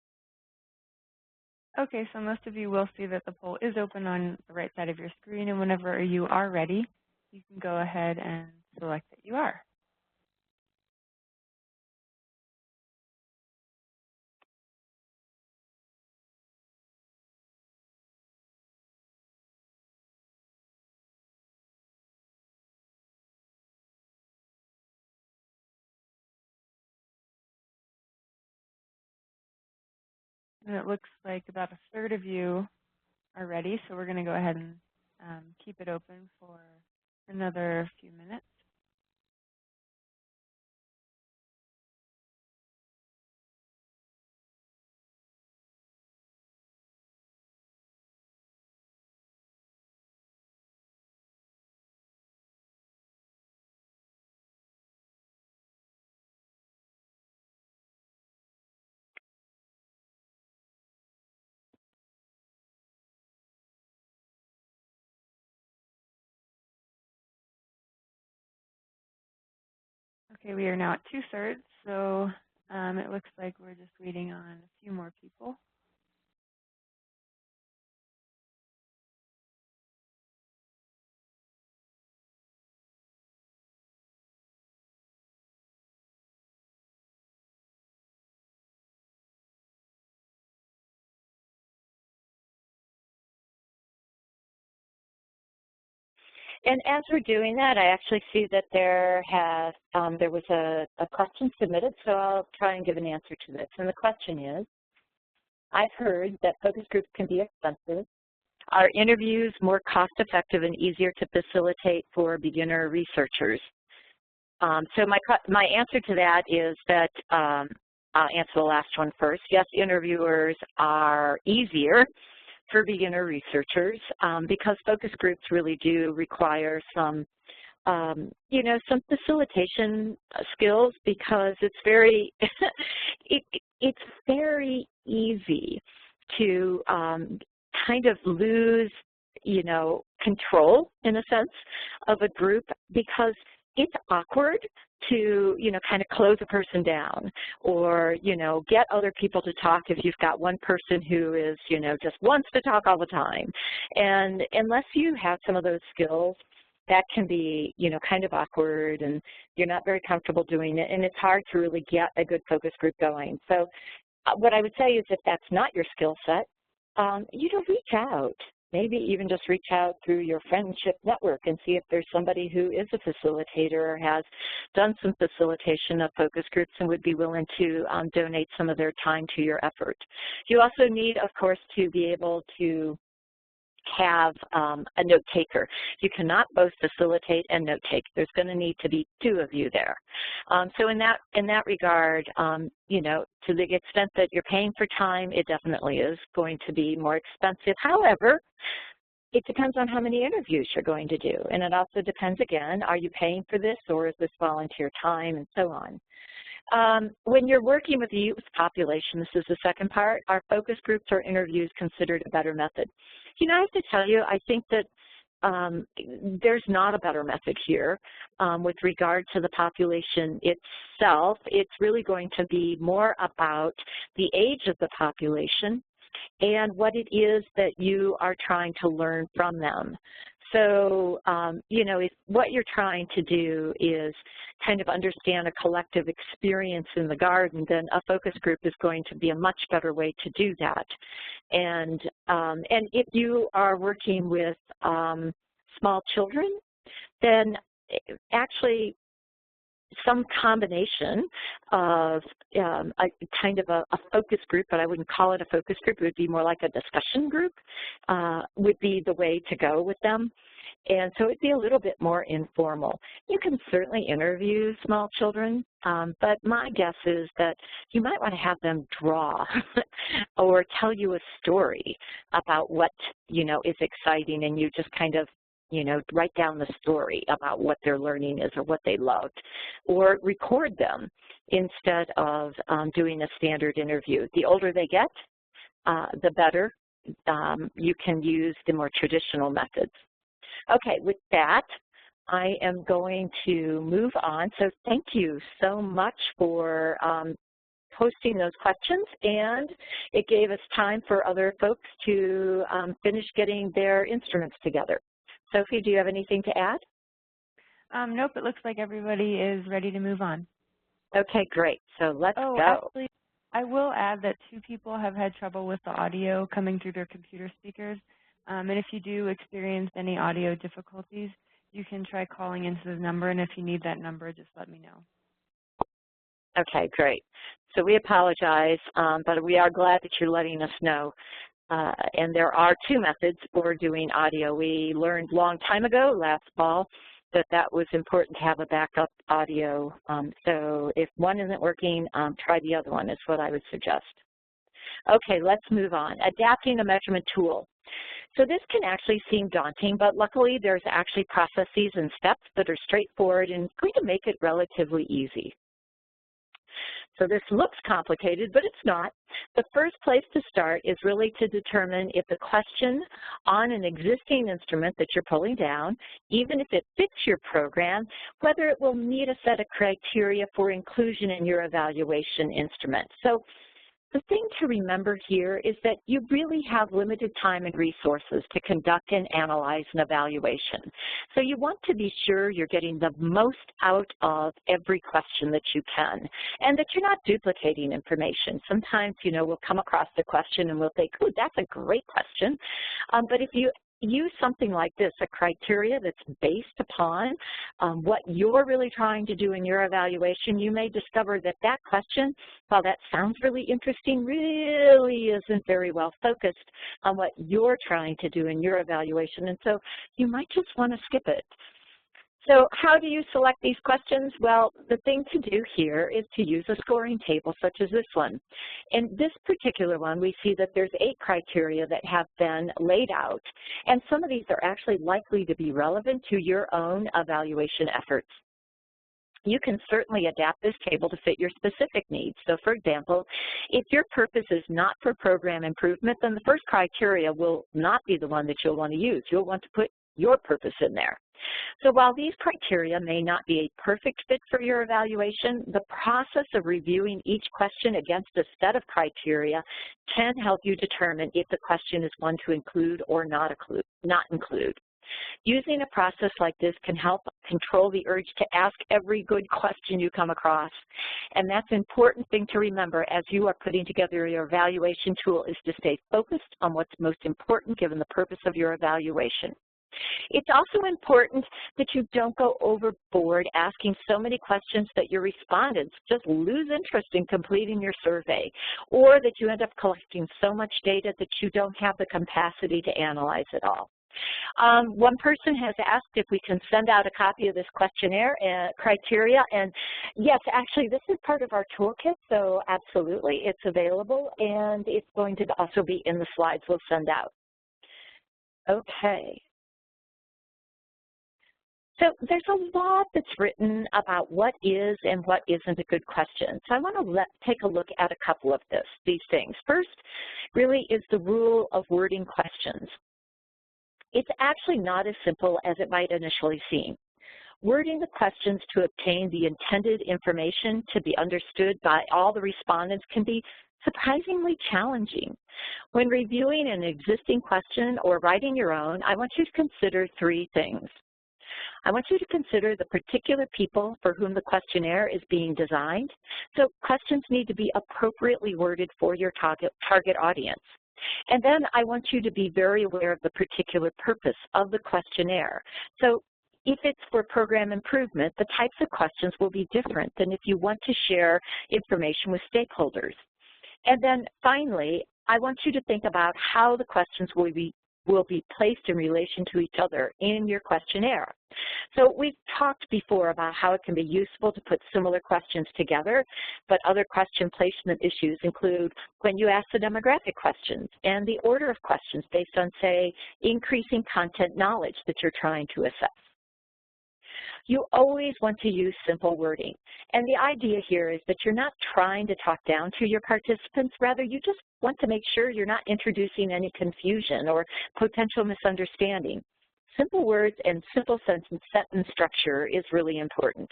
Okay, so most of you will see that the poll is open on the right side of your screen, and whenever you are ready, you can go ahead and select that you are. And it looks like about 1/3 of you are ready, so we're going to go ahead and keep it open for another few minutes. Okay, we are now at 2/3, so it looks like we're just waiting on a few more people. And as we're doing that, I actually see that there was a question submitted, so I'll try and give an answer to this. And the question is, I've heard that focus groups can be expensive. Are interviews more cost-effective and easier to facilitate for beginner researchers? So my answer to that is that I'll answer the last one first. Yes, interviewers are easier for beginner researchers because focus groups really do require some, you know, some facilitation skills, because it's very, it's very easy to kind of lose, you know, control in a sense of a group, because it's awkward to, you know, kind of close a person down, or, you know, get other people to talk if you've got one person who is, you know, just wants to talk all the time. And unless you have some of those skills, that can be, you know, kind of awkward, and you're not very comfortable doing it, and it's hard to really get a good focus group going. So what I would say is, if that's not your skill set, you know, reach out. maybe even just reach out through your friendship network and see if there's somebody who is a facilitator or has done some facilitation of focus groups and would be willing to donate some of their time to your effort. You also need, of course, to be able to have a note taker. You cannot both facilitate and note take. There's going to need to be two of you there. So in that regard, you know, to the extent that you're paying for time, it definitely is going to be more expensive. However, it depends on how many interviews you're going to do. And it also depends, again, are you paying for this or is this volunteer time and so on. When you're working with the youth population, this is the second part, are focus groups or interviews considered a better method? You know, I have to tell you, I think that there's not a better method here with regard to the population itself. It's really going to be more about the age of the population and what it is that you are trying to learn from them. So, you know, if what you're trying to do is kind of understand a collective experience in the garden, then a focus group is going to be a much better way to do that. And if you are working with small children, then actually some combination of a kind of a focus group, but I wouldn't call it a focus group, it would be more like a discussion group, would be the way to go with them. And so it'd be a little bit more informal. You can certainly interview small children, but my guess is that you might want to have them draw or tell you a story about what, you know, is exciting, and you just kind of, you know, write down the story about what their learning is or what they loved, or record them instead of doing a standard interview. The older they get, the better. You can use the more traditional methods. Okay, with that, I am going to move on. So thank you so much for posting those questions, and it gave us time for other folks to finish getting their instruments together. Sophie, do you have anything to add? Nope, it looks like everybody is ready to move on. Okay, great. So let's go. Actually, I will add that 2 people have had trouble with the audio coming through their computer speakers. And if you do experience any audio difficulties, you can try calling into the number, and if you need that number, just let me know. Okay, great. So we apologize, but we are glad that you're letting us know. And there are 2 methods for doing audio. We learned a long time ago, last fall, that was important to have a backup audio. So if one isn't working, try the other one is what I would suggest. Okay, let's move on. Adapting a measurement tool. So this can actually seem daunting, but luckily there's actually processes and steps that are straightforward and going to make it relatively easy. So this looks complicated, but it's not. The first place to start is really to determine if the question on an existing instrument that you're pulling down, even if it fits your program, whether it will meet a set of criteria for inclusion in your evaluation instrument. So the thing to remember here is that you really have limited time and resources to conduct and analyze an evaluation. So you want to be sure you're getting the most out of every question that you can, and that you're not duplicating information. Sometimes, you know, we'll come across the question and we'll think, oh, that's a great question. But if you use something like this, a criteria that's based upon what you're really trying to do in your evaluation, you may discover that that question, while that sounds really interesting, really isn't very well focused on what you're trying to do in your evaluation, and so you might just want to skip it. So how do you select these questions? Well, the thing to do here is to use a scoring table such as this one. In this particular one, we see that there's 8 criteria that have been laid out, and some of these are actually likely to be relevant to your own evaluation efforts. You can certainly adapt this table to fit your specific needs. So for example, if your purpose is not for program improvement, then the first criteria will not be the one that you'll want to use. You'll want to put your purpose in there. So while these criteria may not be a perfect fit for your evaluation, the process of reviewing each question against a set of criteria can help you determine if the question is one to include or not include. Using a process like this can help control the urge to ask every good question you come across. And that's an important thing to remember as you are putting together your evaluation tool, is to stay focused on what's most important given the purpose of your evaluation. It's also important that you don't go overboard asking so many questions that your respondents just lose interest in completing your survey, or that you end up collecting so much data that you don't have the capacity to analyze it all. One person has asked if we can send out a copy of this questionnaire and criteria, and yes, actually this is part of our toolkit, so absolutely it's available, and it's going to also be in the slides we'll send out. Okay. So there's a lot that's written about what is and what isn't a good question. So I want to take a look at a couple of these things. First, really, is the rule of wording questions. It's actually not as simple as it might initially seem. Wording the questions to obtain the intended information to be understood by all the respondents can be surprisingly challenging. When reviewing an existing question or writing your own, I want you to consider three things. I want you to consider the particular people for whom the questionnaire is being designed. So questions need to be appropriately worded for your target audience. And then I want you to be very aware of the particular purpose of the questionnaire. So if it's for program improvement, the types of questions will be different than if you want to share information with stakeholders. And then finally, I want you to think about how the questions will be placed in relation to each other in your questionnaire. So we've talked before about how it can be useful to put similar questions together, but other question placement issues include when you ask the demographic questions and the order of questions based on, say, increasing content knowledge that you're trying to assess. You always want to use simple wording. And the idea here is that you're not trying to talk down to your participants. Rather, you just want to make sure you're not introducing any confusion or potential misunderstanding. Simple words and simple sentence structure is really important.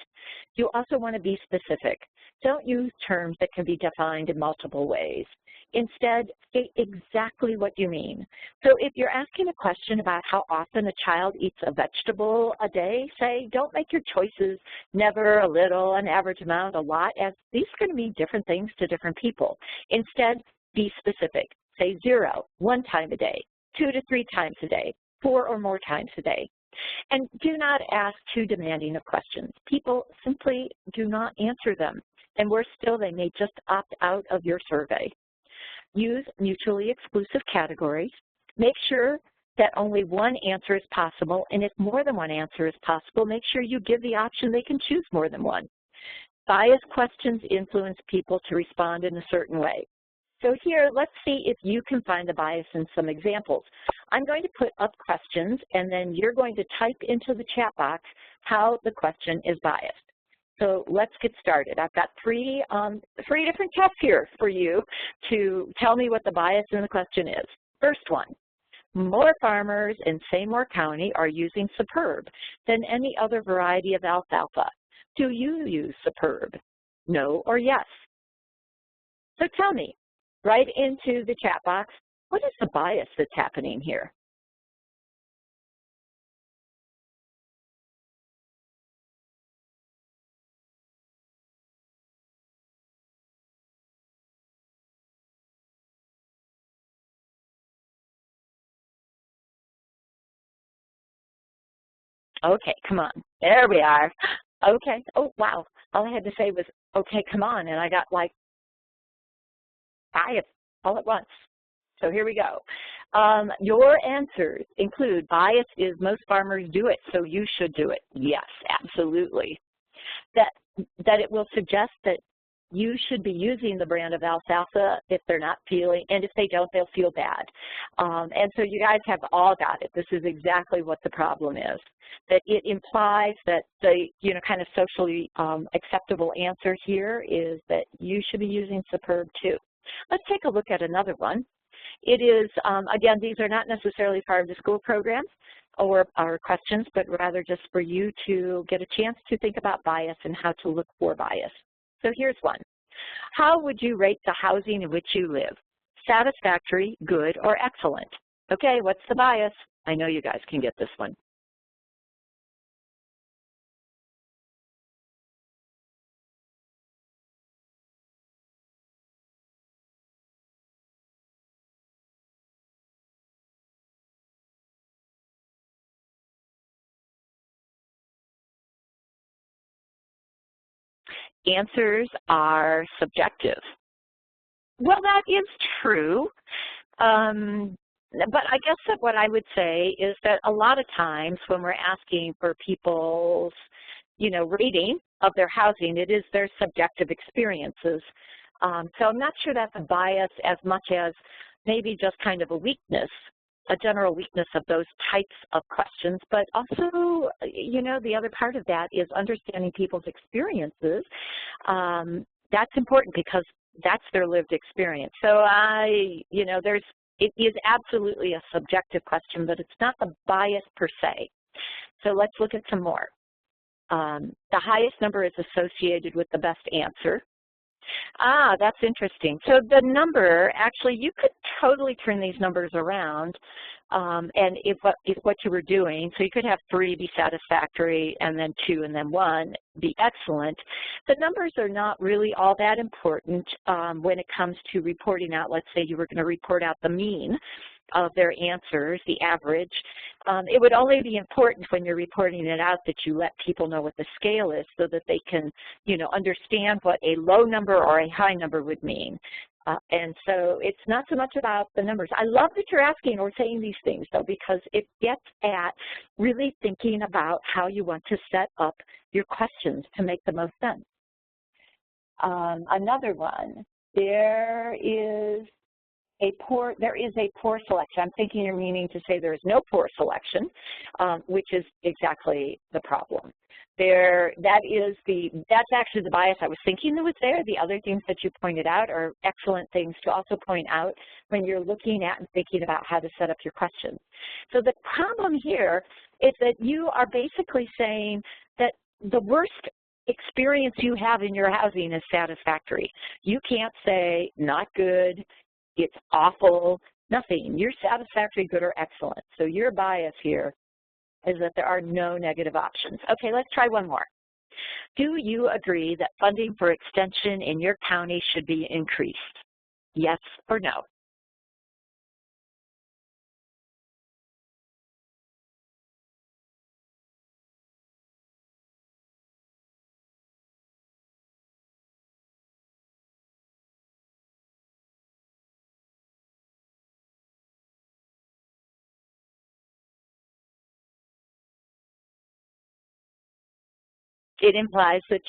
You also want to be specific. Don't use terms that can be defined in multiple ways. Instead, state exactly what you mean. So if you're asking a question about how often a child eats a vegetable a day, say, don't make your choices never, a little, an average amount, a lot, as these are going to mean different things to different people. Instead, be specific. Say 0, 1 time a day, 2 to 3 times a day, 4 or more times a day. And do not ask too demanding of questions. People simply do not answer them. And worse still, they may just opt out of your survey. Use mutually exclusive categories. Make sure that only one answer is possible, and if more than one answer is possible, make sure you give the option they can choose more than one. Biased questions influence people to respond in a certain way. So here, let's see if you can find the bias in some examples. I'm going to put up questions, and then you're going to type into the chat box how the question is biased. So let's get started. I've got three different tests here for you to tell me what the bias in the question is. First one, more farmers in Seymour County are using Superb than any other variety of alfalfa. Do you use Superb? No or yes? So tell me, right into the chat box, what is the bias that's happening here? Okay, come on. There we are. Okay. Oh, wow. All I had to say was, okay, come on. And I got like bias all at once. So here we go. Your answers include bias is most farmers do it, so you should do it. Yes, absolutely. That it will suggest that you should be using the brand of alfalfa if they're not feeling, and if they don't, they'll feel bad. And so you guys have all got it. This is exactly what the problem is. That it implies that the, kind of socially acceptable answer here is that you should be using Superb too. Let's take a look at another one. It is, again, these are not necessarily farm to school programs or questions, but rather just for you to get a chance to think about bias and how to look for bias. So here's one. How would you rate the housing in which you live? Satisfactory, good, or excellent? Okay, what's the bias? I know you guys can get this one. answers are subjective. Well, that is true. But I guess that what I would say is that a lot of times when we're asking for people's, rating of their housing, it is their subjective experiences. So I'm not sure that's a bias as much as maybe just kind of a weakness, a general weakness of those types of questions. But also, the other part of that is understanding people's experiences. That's important because that's their lived experience. So it is absolutely a subjective question, but it's not the bias per se. So let's look at some more. The highest number is associated with the best answer. That's interesting. So the number, actually, you could totally turn these numbers around, and if what you were doing, so you could have 3 be satisfactory, and then 2 and then 1 be excellent. The numbers are not really all that important when it comes to reporting out. Let's say you were going to report out the mean of their answers, the average. It would only be important when you're reporting it out that you let people know what the scale is so that they can, understand what a low number or a high number would mean. And so it's not so much about the numbers. I love that you're asking or saying these things, though, because it gets at really thinking about how you want to set up your questions to make the most sense. Another one, there is a poor selection. I'm thinking you're meaning to say there is no poor selection, which is exactly the problem. That's actually the bias I was thinking that was there. The other things that you pointed out are excellent things to also point out when you're looking at and thinking about how to set up your questions. So the problem here is that you are basically saying that the worst experience you have in your housing is satisfactory. You can't say not good, it's awful, nothing. You're satisfactory, good, or excellent. So your bias here is that there are no negative options. Okay, let's try one more. Do you agree that funding for extension in your county should be increased? Yes or no? It implies that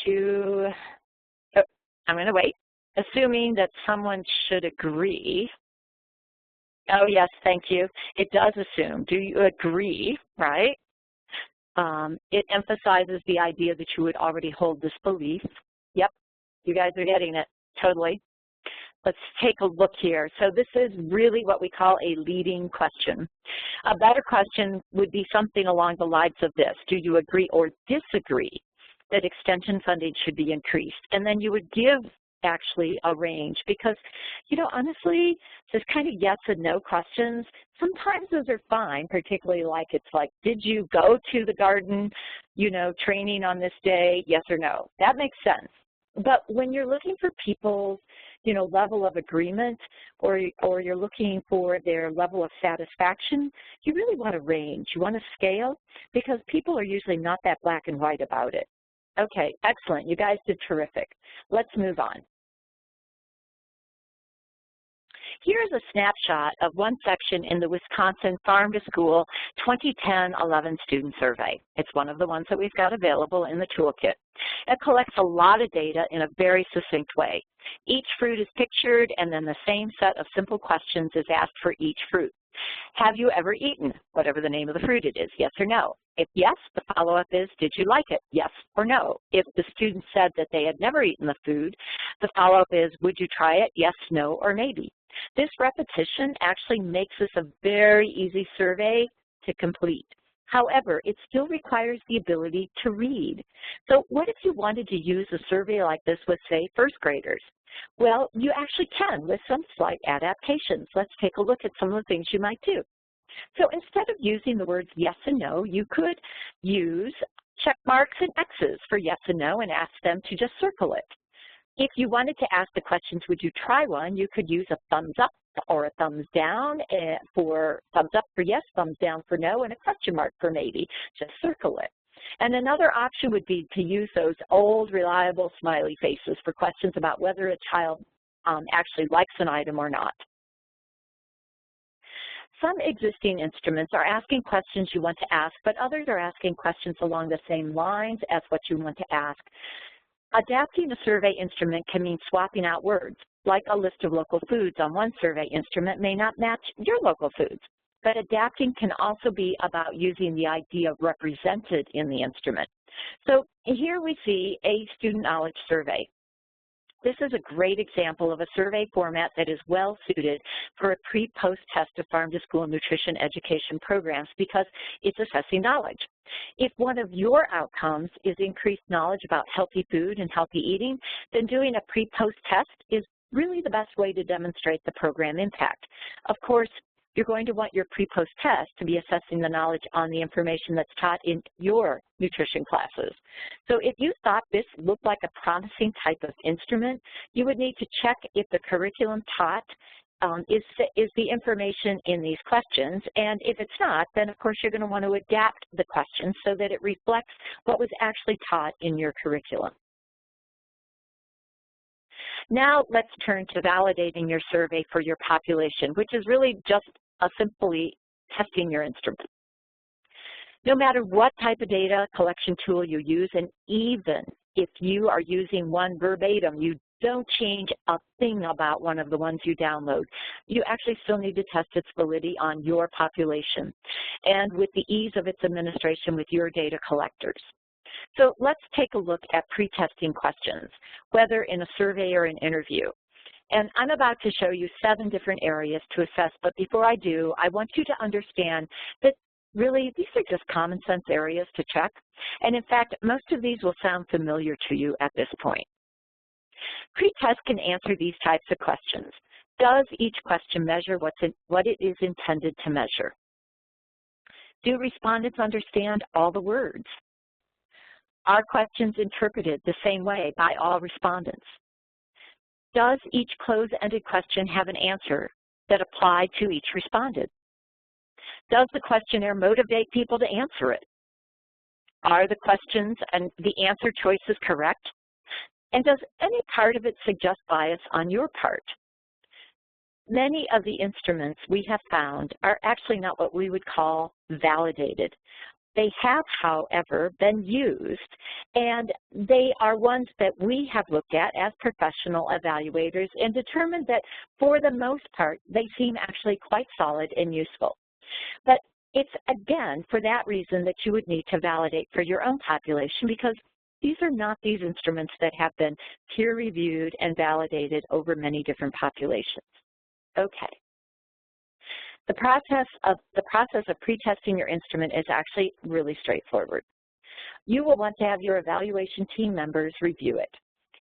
I'm going to wait, assuming that someone should agree. Oh, yes, thank you. It does assume. Do you agree, right? It emphasizes the idea that you would already hold this belief. Yep, you guys are getting it, totally. Let's take a look here. So this is really what we call a leading question. A better question would be something along the lines of this. Do you agree or disagree that extension funding should be increased? And then you would give actually a range because, honestly, just kind of yes and no questions, sometimes those are fine, particularly like it's like, did you go to the garden, training on this day, yes or no? That makes sense. But when you're looking for people's, level of agreement or you're looking for their level of satisfaction, you really want a range. You want a scale because people are usually not that black and white about it. Okay, excellent. You guys did terrific. Let's move on. Here's a snapshot of one section in the Wisconsin Farm to School 2010-11 student survey. It's one of the ones that we've got available in the toolkit. It collects a lot of data in a very succinct way. Each fruit is pictured, and then the same set of simple questions is asked for each fruit. Have you ever eaten whatever the name of the fruit it is, yes or no? If yes, the follow-up is, did you like it, yes or no? If the student said that they had never eaten the food, the follow-up is, would you try it, yes, no, or maybe? This repetition actually makes this a very easy survey to complete. However, it still requires the ability to read. So what if you wanted to use a survey like this with, say, first graders? Well, you actually can with some slight adaptations. Let's take a look at some of the things you might do. So instead of using the words yes and no, you could use check marks and X's for yes and no and ask them to just circle it. If you wanted to ask the questions, would you try one, you could use a thumbs up or a thumbs down for thumbs up for yes, thumbs down for no, and a question mark for maybe. Just circle it. And another option would be to use those old, reliable smiley faces for questions about whether a child actually likes an item or not. Some existing instruments are asking questions you want to ask, but others are asking questions along the same lines as what you want to ask. Adapting a survey instrument can mean swapping out words, like a list of local foods on one survey instrument may not match your local foods. But adapting can also be about using the idea represented in the instrument. So here we see a student knowledge survey. This is a great example of a survey format that is well suited for a pre-post test of farm-to-school nutrition education programs because it's assessing knowledge. If one of your outcomes is increased knowledge about healthy food and healthy eating, then doing a pre-post test is really the best way to demonstrate the program impact. Of course, you're going to want your pre-post test to be assessing the knowledge on the information that's taught in your nutrition classes. So if you thought this looked like a promising type of instrument, you would need to check if the curriculum taught is the information in these questions, and if it's not, then of course you're going to want to adapt the questions so that it reflects what was actually taught in your curriculum. Now let's turn to validating your survey for your population, which is really just simply testing your instrument. No matter what type of data collection tool you use, and even if you are using one verbatim, you don't change a thing about one of the ones you download. You actually still need to test its validity on your population and with the ease of its administration with your data collectors. So let's take a look at pre-testing questions, whether in a survey or an interview. And I'm about to show you 7 different areas to assess, but before I do, I want you to understand that really these are just common sense areas to check. And in fact, most of these will sound familiar to you at this point. Pre-test can answer these types of questions. Does each question measure what it is intended to measure? Do respondents understand all the words? Are questions interpreted the same way by all respondents? Does each close-ended question have an answer that applied to each respondent? Does the questionnaire motivate people to answer it? Are the questions and the answer choices correct? And does any part of it suggest bias on your part? Many of the instruments we have found are actually not what we would call validated. They have, however, been used, and they are ones that we have looked at as professional evaluators and determined that, for the most part, they seem actually quite solid and useful. But it's, again, for that reason that you would need to validate for your own population, because these are not these instruments that have been peer-reviewed and validated over many different populations. Okay. The process of pre-testing your instrument is actually really straightforward. You will want to have your evaluation team members review it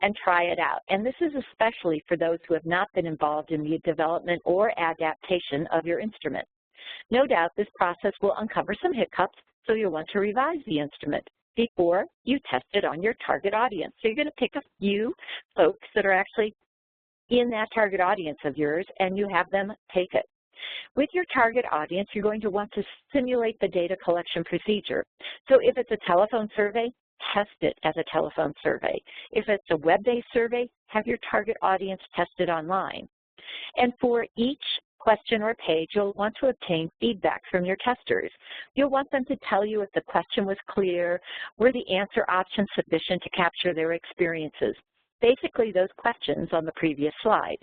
and try it out. And this is especially for those who have not been involved in the development or adaptation of your instrument. No doubt this process will uncover some hiccups, so you'll want to revise the instrument before you test it on your target audience. So you're going to pick a few folks that are actually in that target audience of yours, and you have them take it. With your target audience, you're going to want to simulate the data collection procedure. So if it's a telephone survey, test it as a telephone survey. If it's a web-based survey, have your target audience test it online. And for each question or page, you'll want to obtain feedback from your testers. You'll want them to tell you if the question was clear, were the answer options sufficient to capture their experiences. Basically, those questions on the previous slide.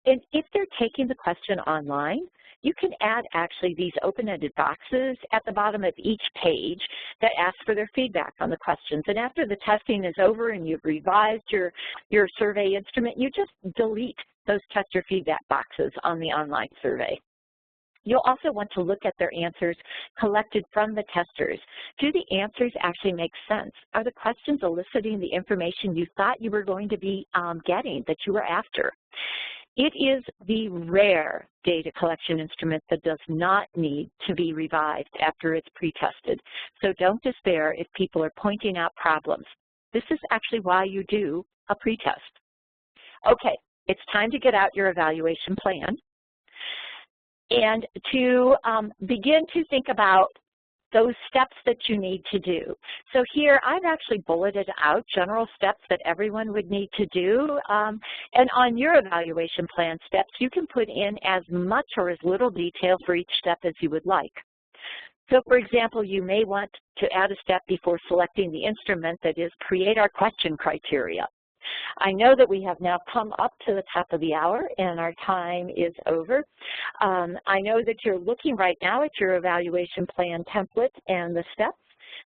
And if they're taking the question online, you can add actually these open-ended boxes at the bottom of each page that ask for their feedback on the questions. And after the testing is over and you've revised your survey instrument, you just delete those tester feedback boxes on the online survey. You'll also want to look at their answers collected from the testers. Do the answers actually make sense? Are the questions eliciting the information you thought you were going to be getting, that you were after? It is the rare data collection instrument that does not need to be revised after it's pre-tested. So don't despair if people are pointing out problems. This is actually why you do a pre-test. Okay, it's time to get out your evaluation plan and to begin to think about those steps that you need to do. So here I've actually bulleted out general steps that everyone would need to do. And on your evaluation plan steps, you can put in as much or as little detail for each step as you would like. So for example, you may want to add a step before selecting the instrument that is create our question criteria. I know that we have now come up to the top of the hour and our time is over. I know that you're looking right now at your evaluation plan template and the steps.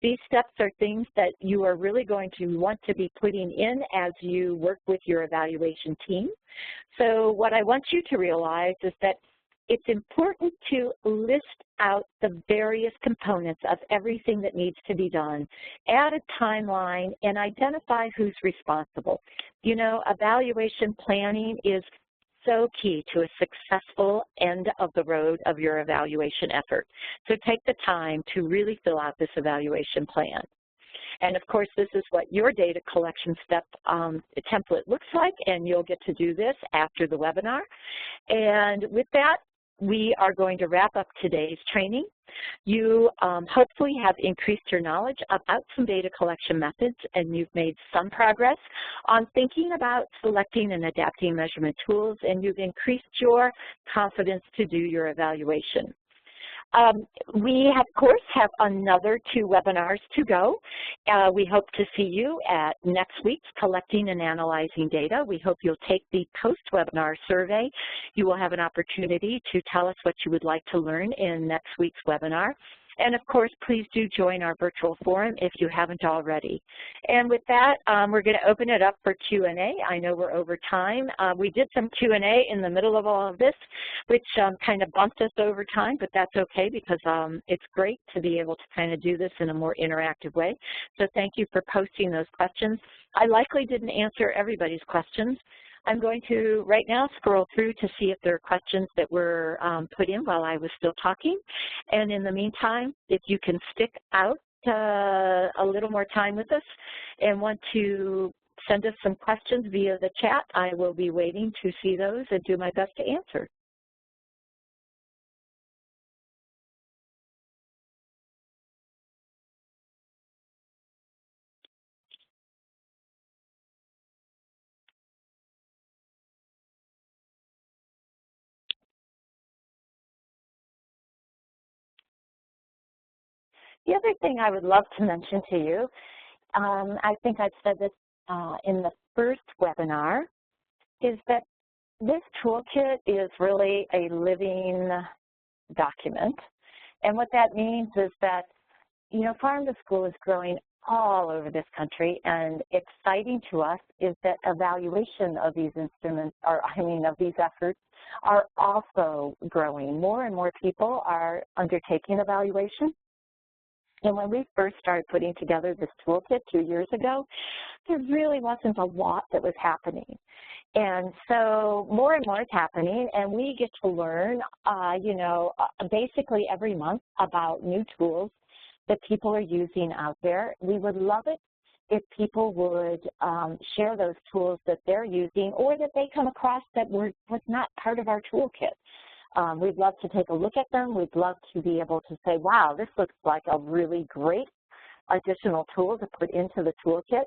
These steps are things that you are really going to want to be putting in as you work with your evaluation team. So what I want you to realize is that it's important to list out the various components of everything that needs to be done, add a timeline, and identify who's responsible. You know, evaluation planning is so key to a successful end of the road of your evaluation effort. So take the time to really fill out this evaluation plan. And of course, this is what your data collection step template looks like, and you'll get to do this after the webinar. And with that, we are going to wrap up today's training. You hopefully have increased your knowledge about some data collection methods, and you've made some progress on thinking about selecting and adapting measurement tools, and you've increased your confidence to do your evaluation. We, of course, have another 2 webinars to go. We hope to see you at next week's Collecting and Analyzing Data. We hope you'll take the post-webinar survey. You will have an opportunity to tell us what you would like to learn in next week's webinar. And of course, please do join our virtual forum if you haven't already. And with that, we're going to open it up for Q&A. I know we're over time. We did some Q&A in the middle of all of this, which kind of bumped us over time, but that's okay because it's great to be able to kind of do this in a more interactive way. So thank you for posting those questions. I likely didn't answer everybody's questions. I'm going to right now scroll through to see if there are questions that were put in while I was still talking. And in the meantime, if you can stick out a little more time with us and want to send us some questions via the chat, I will be waiting to see those and do my best to answer. The other thing I would love to mention to you, I think I've said this in the first webinar, is that this toolkit is really a living document. And what that means is that, you know, Farm to School is growing all over this country, and exciting to us is that evaluation of these instruments, or I mean of these efforts, are also growing. More and more people are undertaking evaluation. And when we first started putting together this toolkit 2 years ago, there really wasn't a lot that was happening. And so more and more is happening, and we get to learn, you know, basically every month about new tools that people are using out there. We would love it if people would share those tools that they're using or that they come across that was not part of our toolkit. We'd love to take a look at them. We'd love to be able to say, wow, this looks like a really great additional tool to put into the toolkit.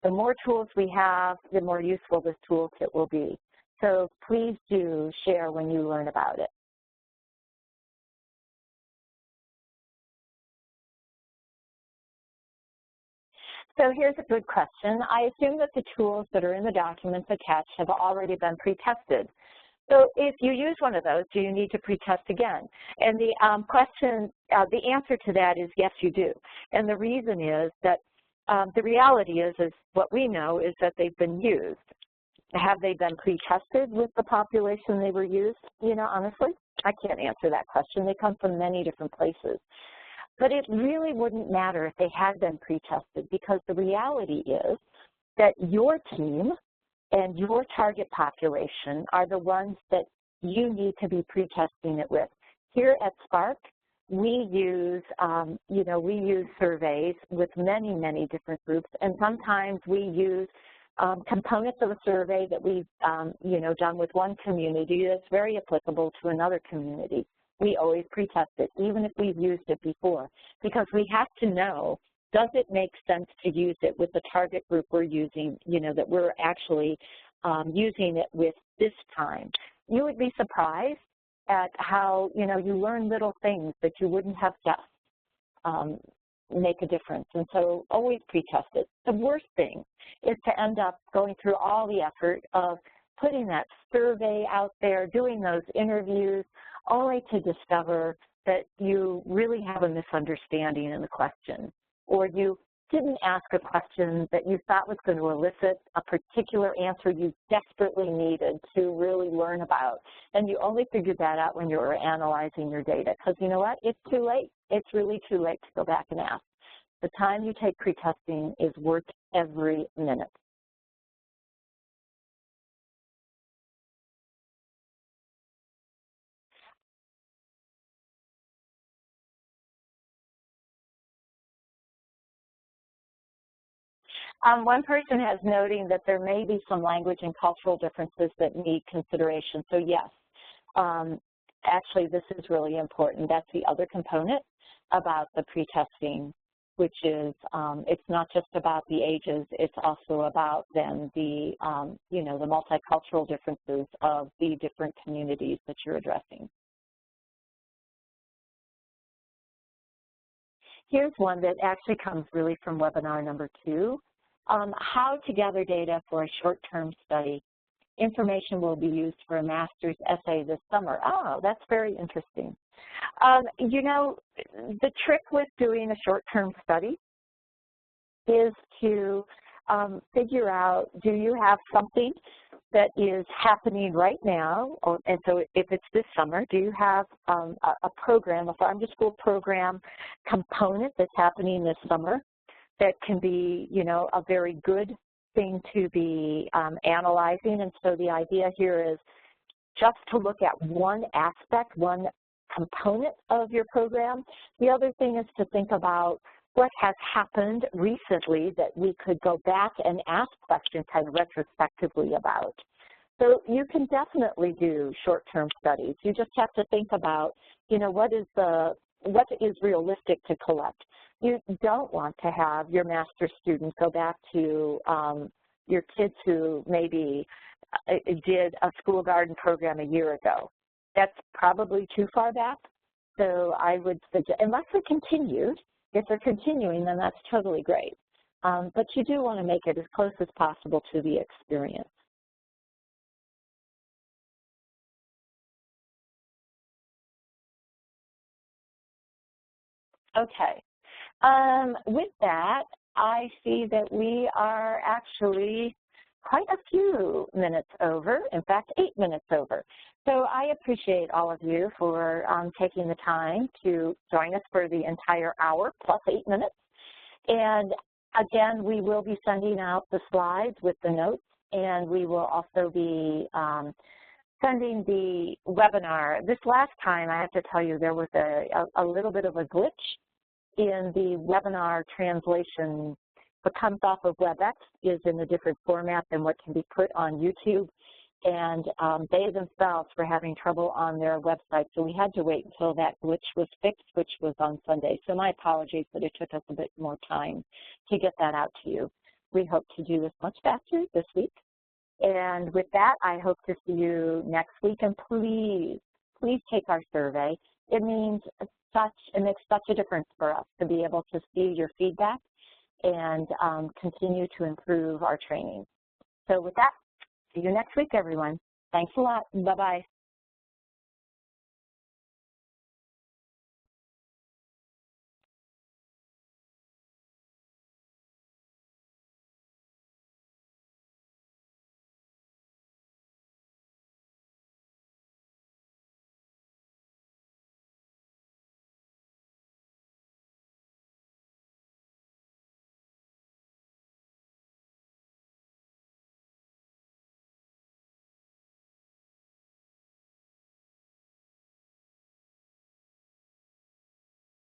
The more tools we have, the more useful this toolkit will be. So please do share when you learn about it. So here's a good question. I assume that the tools that are in the documents attached have already been pre-tested. So if you use one of those, do you need to pretest again? And the the answer to that is yes, you do. And the reason is that the reality is what we know is that they've been used. Have they been pre-tested with the population they were used? You know, honestly, I can't answer that question. They come from many different places. But it really wouldn't matter if they had been pre-tested, because the reality is that your team and your target population are the ones that you need to be pre-testing it with. Here at Spark, we use, you know, we use surveys with many, many different groups, and sometimes we use components of a survey that we've, you know, done with one community that's very applicable to another community. we always pretest it, even if we've used it before, because we have to know, does it make sense to use it with the target group we're using, that we're actually using it with this time. You would be surprised at how, you learn little things that you wouldn't have guessed make a difference. And so always pretest it. The worst thing is to end up going through all the effort of putting that survey out there, doing those interviews, only to discover that you really have a misunderstanding in the question, or you didn't ask a question that you thought was going to elicit a particular answer you desperately needed to really learn about. And you only figured that out when you were analyzing your data, because you know what? It's too late. It's really too late to go back and ask. The time you take pretesting is worth every minute. One person has noting that there may be some language and cultural differences that need consideration. So yes, actually this is really important. That's the other component about the pretesting, which is it's not just about the ages, it's also about then the, the multicultural differences of the different communities that you're addressing. Here's one that actually comes really from webinar number 2. How to gather data for a short-term study. Information will be used for a master's essay this summer. Oh, that's very interesting. The trick with doing a short-term study is to figure out, do you have something that is happening right now? And so if it's this summer, do you have a program, a farm-to-school program component that's happening this summer that can be, a very good thing to be analyzing? And so the idea here is just to look at one aspect, one component of your program. The other thing is to think about what has happened recently that we could go back and ask questions kind of retrospectively about. So you can definitely do short-term studies. You just have to think about, what is realistic to collect. You don't want to have your master's students go back to your kids who maybe did a school garden program a year ago. That's probably too far back. So I would suggest, unless they're continued, if they're continuing, then that's totally great. But you do want to make it as close as possible to the experience. Okay. With that, I see that we are actually quite a few minutes over, in fact, 8 minutes over. So I appreciate all of you for taking the time to join us for the entire hour plus 8 minutes. And again, we will be sending out the slides with the notes, and we will also be sending the webinar. This last time, I have to tell you, there was a little bit of a glitch in the webinar translation. What comes off of WebEx is in a different format than what can be put on YouTube, and they themselves were having trouble on their website, so we had to wait until that glitch was fixed, which was on Sunday. So my apologies that it took us a bit more time to get that out to you. We hope to do this much faster this week. And with that, I hope to see you next week, and please take our survey. It makes such a difference for us to be able to see your feedback and continue to improve our training. So with that, see you next week, everyone. Thanks a lot. Bye-bye.